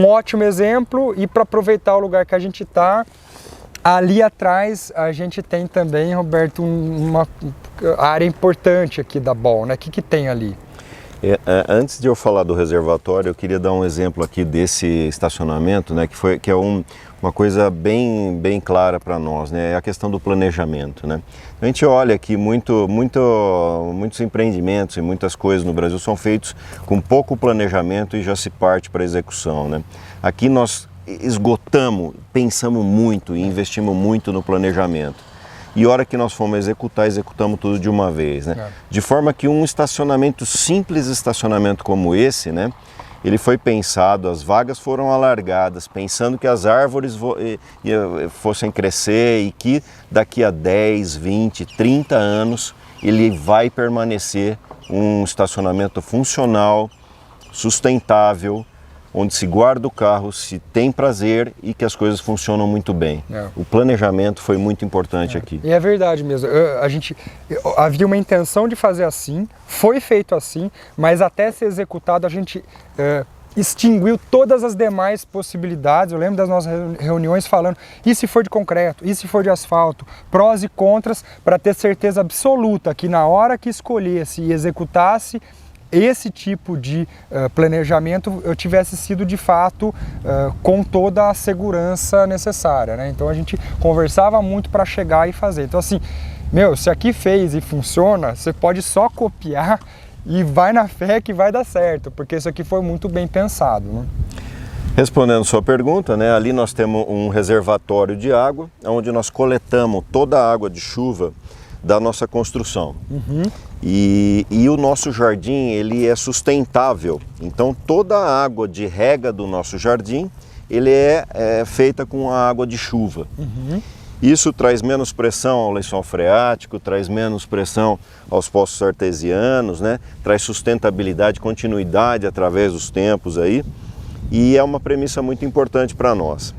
ótimo exemplo. E para aproveitar o lugar que a gente está, ali atrás a gente tem também, Roberto, uma área importante aqui da BOL, né? O que tem ali? Antes de eu falar do reservatório, eu queria dar um exemplo aqui desse estacionamento, né, que é uma coisa bem clara para nós, né, é a questão do planejamento, né. A gente olha aqui muitos empreendimentos e muitas coisas no Brasil são feitos com pouco planejamento e já se parte para a execução, né. Aqui nós pensamos muito e investimos muito no planejamento. E a hora que nós fomos executamos tudo de uma vez, né? De forma que um simples estacionamento como esse, né? Ele foi pensado, as vagas foram alargadas, pensando que as árvores fossem crescer e que daqui a 10, 20, 30 anos ele vai permanecer um estacionamento funcional, sustentável, onde se guarda o carro, se tem prazer e que as coisas funcionam muito bem. O planejamento foi muito importante aqui. E é verdade mesmo. Havia uma intenção de fazer assim, foi feito assim, mas até ser executado a gente extinguiu todas as demais possibilidades. Eu lembro das nossas reuniões falando, e se for de concreto, e se for de asfalto, prós e contras, para ter certeza absoluta que na hora que escolhesse e executasse esse tipo de planejamento eu tivesse sido de fato com toda a segurança necessária, né? Então a gente conversava muito para chegar e fazer. Então assim, se aqui fez e funciona, você pode só copiar e vai na fé que vai dar certo, porque isso aqui foi muito bem pensado, né? Respondendo sua pergunta, né, ali nós temos um reservatório de água, onde nós coletamos toda a água de chuva da nossa construção. E o nosso jardim, ele é sustentável, então toda a água de rega do nosso jardim, ele é feita com a água de chuva. Isso traz menos pressão ao lençol freático, traz menos pressão aos poços artesianos, né? Traz sustentabilidade, continuidade através dos tempos aí, e é uma premissa muito importante para nós.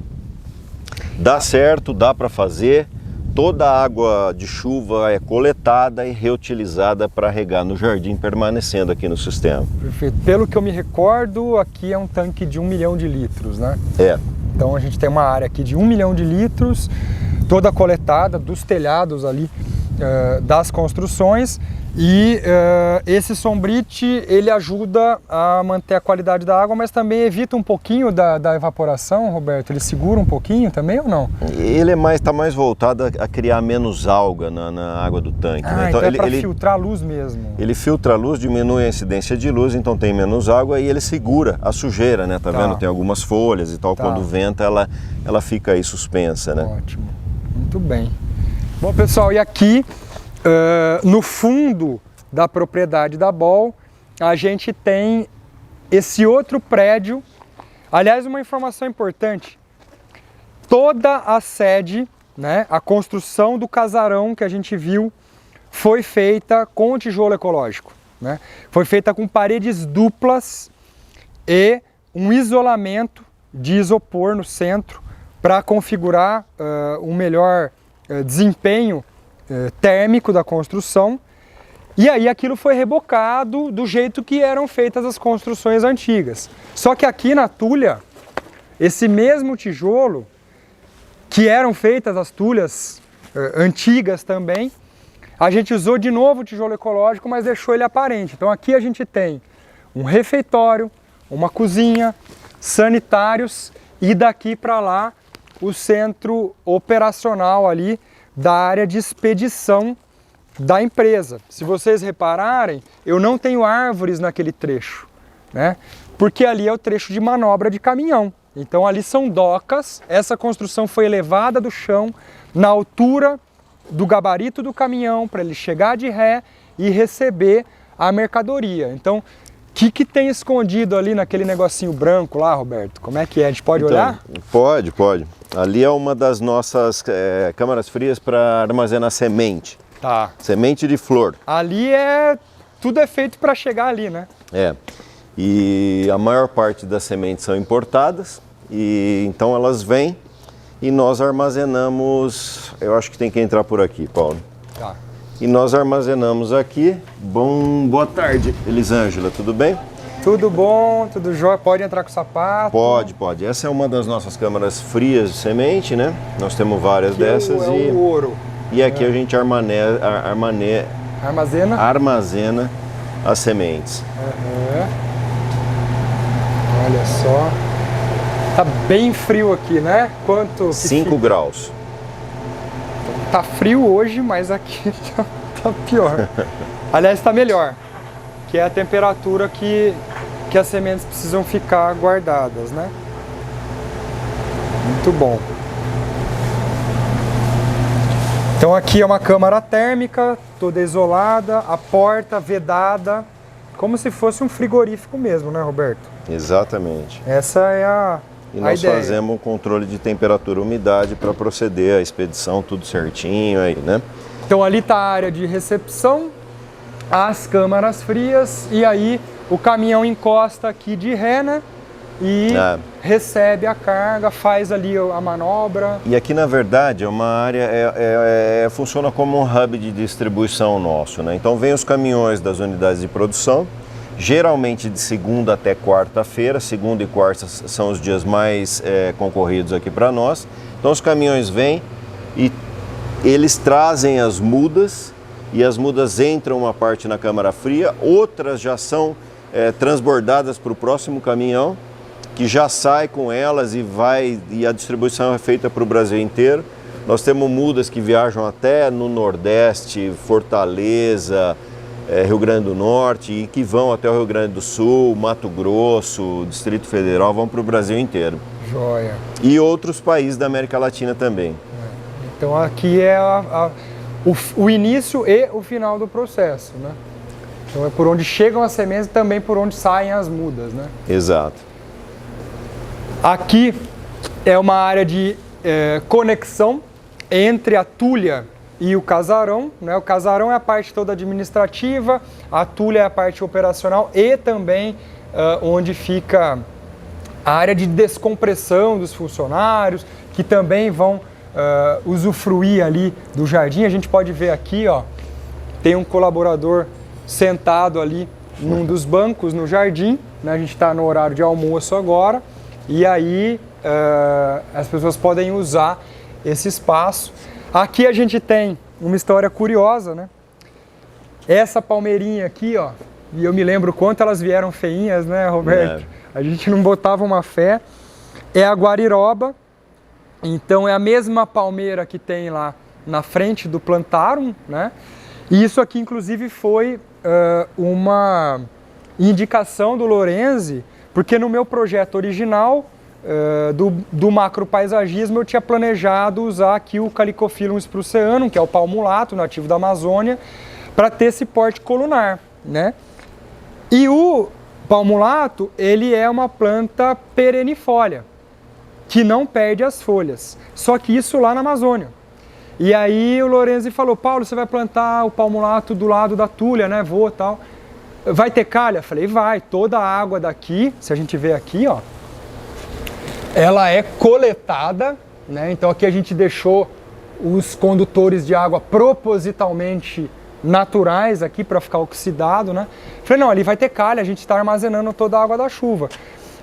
Dá certo, dá para fazer, toda a água de chuva é coletada e reutilizada para regar no jardim, permanecendo aqui no sistema. Perfeito. Pelo que eu me recordo, aqui é um tanque de 1 milhão de litros, né? É. Então a gente tem uma área aqui de 1 milhão de litros, toda coletada dos telhados ali das construções, e esse sombrite ele ajuda a manter a qualidade da água, mas também evita um pouquinho da evaporação, Roberto? Ele segura um pouquinho também ou não? Ele está mais voltado a criar menos alga na água do tanque. Né? Então é para filtrar a luz mesmo. Ele filtra a luz, diminui a incidência de luz, então tem menos água e ele segura a sujeira, né? Tá vendo? Tem algumas folhas e tal, quando venta ela fica aí suspensa, né? Ótimo, muito bem. Bom, pessoal, e aqui no fundo da propriedade da Ball, a gente tem esse outro prédio. Aliás, uma informação importante, toda a sede, né, a construção do casarão que a gente viu, foi feita com tijolo ecológico, né? Foi feita com paredes duplas e um isolamento de isopor no centro para configurar um melhor desempenho térmico da construção, e aí aquilo foi rebocado do jeito que eram feitas as construções antigas. Só que aqui na tulha, esse mesmo tijolo, que eram feitas as tulhas antigas também, a gente usou de novo o tijolo ecológico, mas deixou ele aparente. Então aqui a gente tem um refeitório, uma cozinha, sanitários, e daqui para lá o centro operacional ali da área de expedição da empresa. Se vocês repararem, eu não tenho árvores naquele trecho, né? Porque ali é o trecho de manobra de caminhão. Então ali são docas, essa construção foi elevada do chão na altura do gabarito do caminhão para ele chegar de ré e receber a mercadoria. Então, o que tem escondido ali naquele negocinho branco lá, Roberto? Como é que é? A gente pode olhar? Pode. Ali é uma das nossas câmaras frias para armazenar semente. Tá. Semente de flor. Ali tudo é feito para chegar ali, né? E a maior parte das sementes são importadas, e então elas vêm e nós armazenamos. Eu acho que tem que entrar por aqui, Paulo. Tá. E nós armazenamos aqui. Boa tarde, Elisângela, tudo bem? Tudo bom, tudo jóia, pode entrar com o sapato? Pode. Essa é uma das nossas câmaras frias de semente, né? Nós temos várias aqui dessas. É o ouro. E aqui a gente armazena as sementes. Olha só. Tá bem frio aqui, né? Quanto? 5 graus. Tá frio hoje, mas aqui tá pior. Aliás, tá melhor. Que é a temperatura que as sementes precisam ficar guardadas, né? Muito bom. Então aqui é uma câmara térmica, toda isolada, a porta vedada, como se fosse um frigorífico mesmo, né, Roberto? Exatamente. Essa é a E nós ideia. fazemos o controle de temperatura e umidade para proceder a expedição, tudo certinho aí, né? Então ali está a área de recepção, as câmaras frias, e aí o caminhão encosta aqui de ré, né? E recebe a carga, faz ali a manobra. E aqui, na verdade, é uma área, funciona como um hub de distribuição nosso, né? Então vem os caminhões das unidades de produção, geralmente de segunda até quarta-feira. Segunda e quarta são os dias mais concorridos aqui para nós. Então os caminhões vêm e eles trazem as mudas, e as mudas entram uma parte na câmara fria, outras já são transbordadas para o próximo caminhão, que já sai com elas e a distribuição é feita para o Brasil inteiro. Nós temos mudas que viajam até no Nordeste, Fortaleza, Rio Grande do Norte, e que vão até o Rio Grande do Sul, Mato Grosso, Distrito Federal, vão para o Brasil inteiro. Joia. E outros países da América Latina também. Então aqui é o início e o final do processo, né? Então é por onde chegam as sementes e também por onde saem as mudas, né? Exato. Aqui é uma área de conexão entre a tulha e o casarão, né? O casarão é a parte toda administrativa, a tulha é a parte operacional e também onde fica a área de descompressão dos funcionários, que também vão usufruir ali do jardim. A gente pode ver aqui, ó, tem um colaborador sentado ali num dos bancos no jardim, né? A gente está no horário de almoço agora, e aí as pessoas podem usar esse espaço. Aqui a gente tem uma história curiosa, né? Essa palmeirinha aqui, ó, e eu me lembro quanto elas vieram feinhas, né, Roberto? A gente não botava uma fé. É a guariroba, então é a mesma palmeira que tem lá na frente do plantarum, né? E isso aqui, inclusive, foi uma indicação do Lorenzi, porque no meu projeto original do macropaisagismo eu tinha planejado usar aqui o Calycophyllum spruceanum, que é o palmulato nativo da Amazônia, para ter esse porte colunar, né? E o palmulato, ele é uma planta perennifólia, que não perde as folhas, só que isso lá na Amazônia. E aí o Lorenzi falou: Paulo, você vai plantar o palmulato do lado da tulha, né? Vou, tal. Vai ter calha? Falei, vai. Toda a água daqui, se a gente ver aqui, ó, ela é coletada, né? Então aqui a gente deixou os condutores de água propositalmente naturais aqui para ficar oxidado, né? Falei, não, ali vai ter calha, a gente está armazenando toda a água da chuva.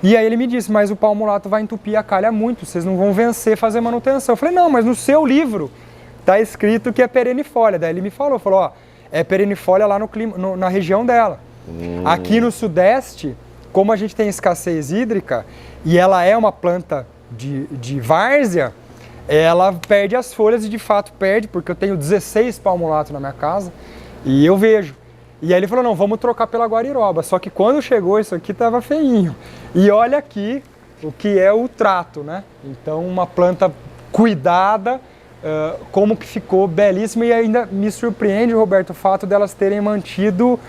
E aí ele me disse, mas o palmulato vai entupir a calha muito, vocês não vão vencer fazer manutenção. Eu falei, não, mas no seu livro está escrito que é perennifólia. Daí ele me falou, ó, é perennifólia lá no clima, na região dela. Aqui no Sudeste, como a gente tem escassez hídrica e ela é uma planta de várzea, ela perde as folhas e de fato perde, porque eu tenho 16 palmulatos na minha casa e eu vejo. E aí ele falou, não, vamos trocar pela guariroba. Só que quando chegou isso aqui estava feinho. E olha aqui o que é o trato, né? Então uma planta cuidada, como que ficou belíssima, e ainda me surpreende, Roberto, o fato delas terem mantido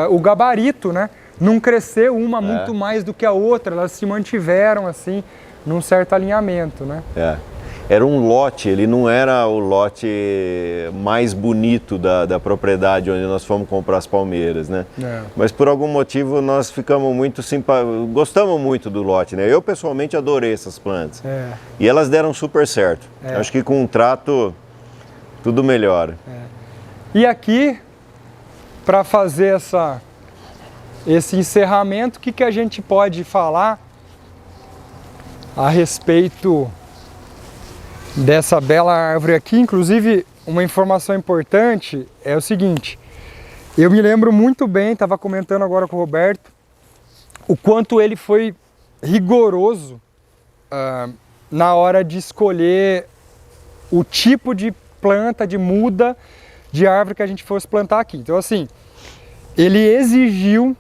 o gabarito, né? Não cresceu uma muito mais do que a outra, elas se mantiveram assim, num certo alinhamento, né? Era um lote, ele não era o lote mais bonito da propriedade onde nós fomos comprar as palmeiras, né? Mas por algum motivo nós ficamos muito gostamos muito do lote, né? Eu pessoalmente adorei essas plantas. E elas deram super certo. Acho que com um trato tudo melhora. E aqui, para fazer esse encerramento, o que a gente pode falar a respeito dessa bela árvore aqui? Inclusive, uma informação importante é o seguinte, eu me lembro muito bem, estava comentando agora com o Roberto, o quanto ele foi rigoroso na hora de escolher o tipo de planta, de muda, de árvore que a gente fosse plantar aqui. Então assim, ele exigiu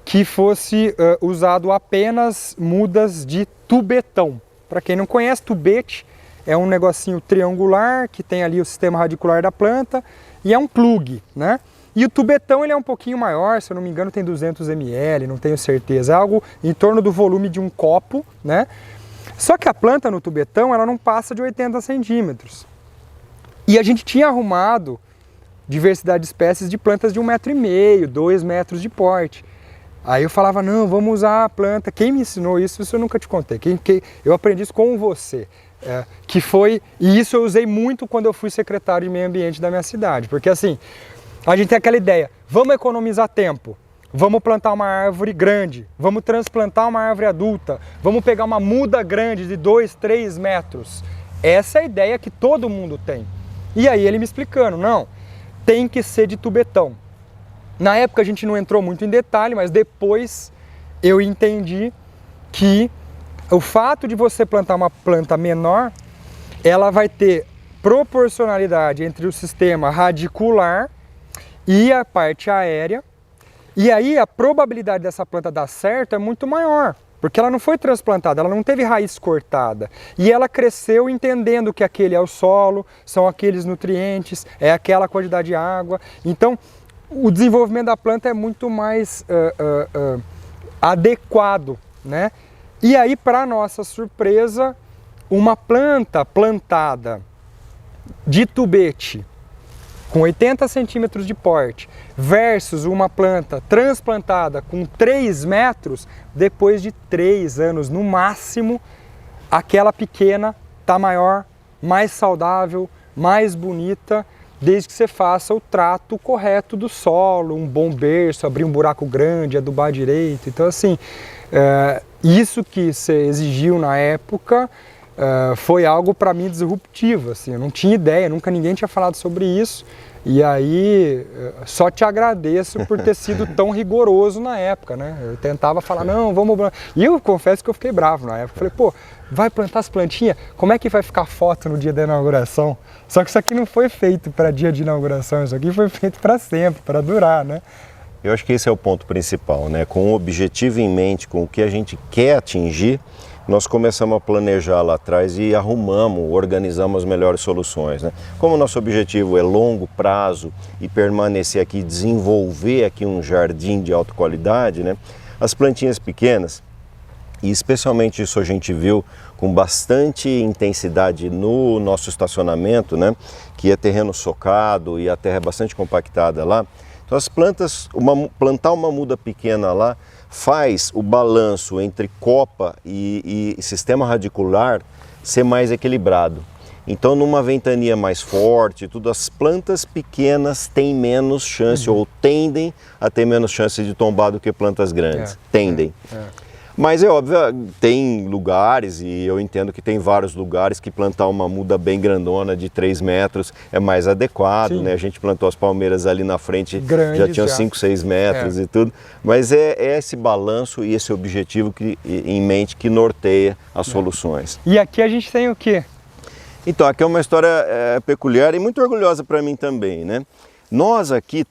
que fosse usado apenas mudas de tubetão. Para quem não conhece, tubete é um negocinho triangular que tem ali o sistema radicular da planta e é um plug, né? E o tubetão ele é um pouquinho maior, se eu não me engano tem 200 ml, não tenho certeza, é algo em torno do volume de um copo, né? Só que a planta no tubetão ela não passa de 80 centímetros. E a gente tinha arrumado diversidade de espécies de plantas de 1,5 metro, 2 metros de porte. Aí eu falava, não, vamos usar a planta. Quem me ensinou isso eu nunca te contei. Eu aprendi isso com você. E isso eu usei muito quando eu fui secretário de meio ambiente da minha cidade. Porque assim, a gente tem aquela ideia, vamos economizar tempo, vamos plantar uma árvore grande, vamos transplantar uma árvore adulta, vamos pegar uma muda grande de 2, 3 metros. Essa é a ideia que todo mundo tem. E aí ele me explicando, não, tem que ser de tubetão. Na época a gente não entrou muito em detalhe, mas depois eu entendi que o fato de você plantar uma planta menor, ela vai ter proporcionalidade entre o sistema radicular e a parte aérea, e aí a probabilidade dessa planta dar certo é muito maior, porque ela não foi transplantada, ela não teve raiz cortada, e ela cresceu entendendo que aquele é o solo, são aqueles nutrientes, é aquela quantidade de água, então o desenvolvimento da planta é muito mais adequado, né? E aí, para nossa surpresa, uma planta plantada de tubete com 80 centímetros de porte versus uma planta transplantada com 3 metros, depois de 3 anos no máximo, aquela pequena está maior, mais saudável, mais bonita, desde que você faça o trato correto do solo, um bom berço, abrir um buraco grande, adubar direito. Então assim, isso que você exigiu na época foi algo para mim disruptivo, assim, eu não tinha ideia, nunca ninguém tinha falado sobre isso, e aí só te agradeço por ter sido tão rigoroso na época, né? Eu tentava falar, não, vamos... E eu confesso que eu fiquei bravo na época, falei, pô, vai plantar as plantinhas, como é que vai ficar foto no dia da inauguração? Só que isso aqui não foi feito para dia de inauguração, isso aqui foi feito para sempre, para durar, né? Eu acho que esse é o ponto principal, né? Com o objetivo em mente, com o que a gente quer atingir, nós começamos a planejar lá atrás e arrumamos, organizamos as melhores soluções, né? Como o nosso objetivo é longo prazo e permanecer aqui, desenvolver aqui um jardim de alta qualidade, né? As plantinhas pequenas, e especialmente isso a gente viu com bastante intensidade no nosso estacionamento, né? Que é terreno socado e a terra é bastante compactada lá. Então as plantas, plantar uma muda pequena lá faz o balanço entre copa e sistema radicular ser mais equilibrado. Então numa ventania mais forte, as plantas pequenas têm menos chance ou tendem a ter menos chance de tombar do que plantas grandes. Tendem. Mas é óbvio, tem lugares, e eu entendo que tem vários lugares que plantar uma muda bem grandona de 3 metros é mais adequado, né? A gente plantou as palmeiras ali na frente, já tinham 5, 6 metros e tudo. Mas é esse balanço e esse objetivo em mente que norteia as soluções. E aqui a gente tem o quê? Então, aqui é uma história peculiar e muito orgulhosa para mim também, né? Nós aqui,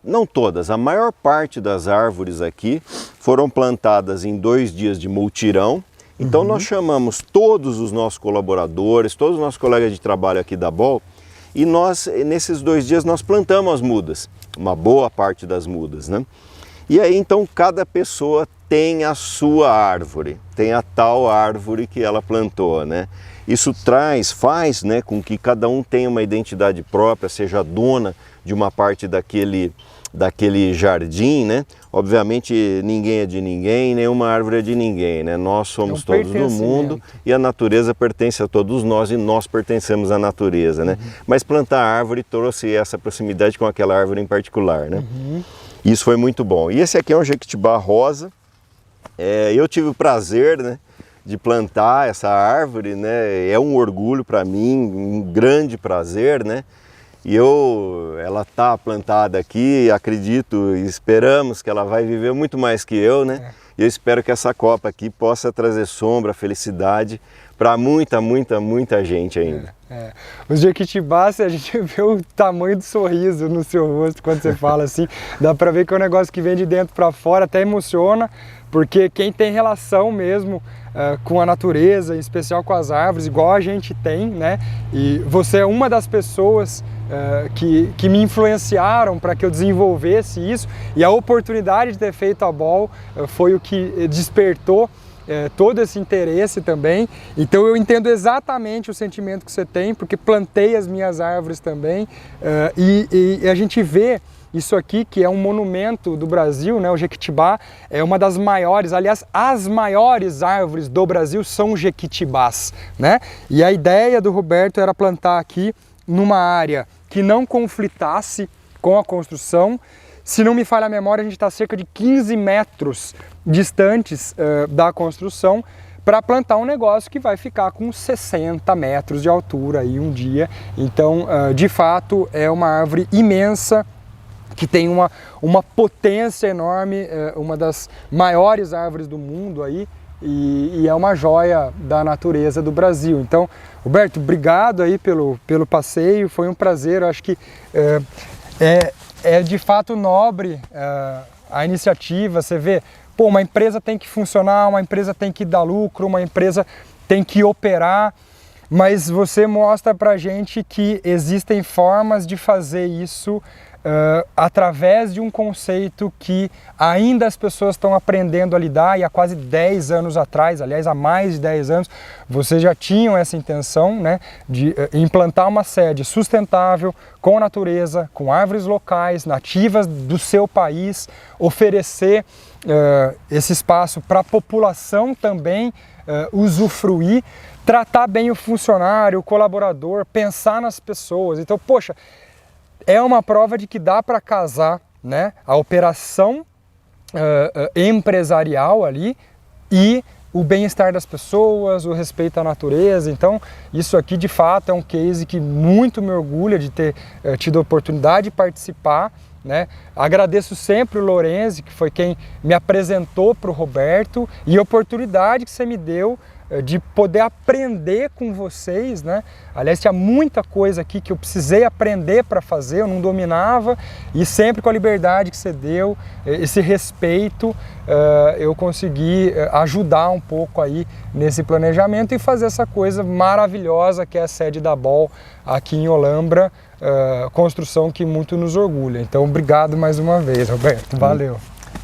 não todas, a maior parte das árvores aqui foram plantadas em 2 dias de multirão. Então nós chamamos todos os nossos colaboradores, todos os nossos colegas de trabalho aqui da BOL, e nós, nesses 2 dias, nós plantamos as mudas, uma boa parte das mudas, né? E aí então cada pessoa tem a sua árvore, tem a tal árvore que ela plantou, né? Isso faz, né, com que cada um tenha uma identidade própria, seja dona de uma parte daquele jardim, né? Obviamente ninguém é de ninguém, nenhuma árvore é de ninguém, né? Nós somos todos do mundo e a natureza pertence a todos nós e nós pertencemos à natureza, né? Mas plantar árvore trouxe essa proximidade com aquela árvore em particular, né? Isso foi muito bom. E esse aqui é um jequitibá rosa. Eu tive o prazer, né, de plantar essa árvore, né? É um orgulho para mim, um grande prazer, né? E ela está plantada aqui, acredito e esperamos que ela vai viver muito mais que eu, né? E eu espero que essa copa aqui possa trazer sombra, felicidade para muita, muita, muita gente ainda. Os jequitibás, a gente vê o tamanho do sorriso no seu rosto quando você fala assim, dá para ver que é um negócio que vem de dentro para fora, até emociona, porque quem tem relação mesmo com a natureza, em especial com as árvores, igual a gente tem, né? E você é uma das pessoas que me influenciaram para que eu desenvolvesse isso, e a oportunidade de ter feito a BOL foi o que despertou todo esse interesse também. Então eu entendo exatamente o sentimento que você tem, porque plantei as minhas árvores também, e a gente vê isso aqui, que é um monumento do Brasil, né? O jequitibá é uma das maiores, aliás, as maiores árvores do Brasil são jequitibás, né? E a ideia do Roberto era plantar aqui numa área que não conflitasse com a construção. Se não me falha a memória, a gente está cerca de 15 metros distantes da construção para plantar um negócio que vai ficar com 60 metros de altura aí um dia. Então, de fato, é uma árvore imensa, que tem uma potência enorme, uma das maiores árvores do mundo aí, e é uma joia da natureza do Brasil. Então, Roberto, obrigado aí pelo passeio, foi um prazer. Eu acho que é de fato nobre a iniciativa. Você vê, pô, uma empresa tem que funcionar, uma empresa tem que dar lucro, uma empresa tem que operar, mas você mostra pra gente que existem formas de fazer isso através de um conceito que ainda as pessoas estão aprendendo a lidar, e há quase 10 anos atrás, aliás, há mais de 10 anos, vocês já tinham essa intenção, né, de implantar uma sede sustentável, com a natureza, com árvores locais, nativas do seu país, oferecer esse espaço para a população também usufruir, tratar bem o funcionário, o colaborador, pensar nas pessoas. Então, poxa, é uma prova de que dá para casar, né, a operação empresarial ali e o bem-estar das pessoas, o respeito à natureza. Então, isso aqui de fato é um case que muito me orgulha de ter tido a oportunidade de participar, né? Agradeço sempre o Lorenzi, que foi quem me apresentou para o Roberto, e a oportunidade que você me deu de poder aprender com vocês, né? Aliás, tinha muita coisa aqui que eu precisei aprender para fazer, eu não dominava, e sempre com a liberdade que você deu, esse respeito, eu consegui ajudar um pouco aí nesse planejamento e fazer essa coisa maravilhosa que é a sede da Ball aqui em Olambra, construção que muito nos orgulha. Então, obrigado mais uma vez, Roberto, valeu.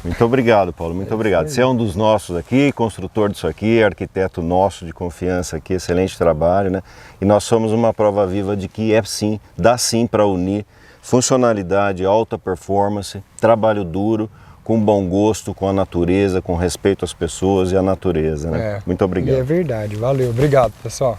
Muito obrigado, Paulo, muito obrigado. Você é um dos nossos aqui, construtor disso aqui, arquiteto nosso de confiança aqui, excelente trabalho, né? E nós somos uma prova viva de que é sim, dá sim para unir funcionalidade, alta performance, trabalho duro, com bom gosto, com a natureza, com respeito às pessoas e à natureza, né? Muito obrigado. E é verdade, valeu, obrigado, pessoal.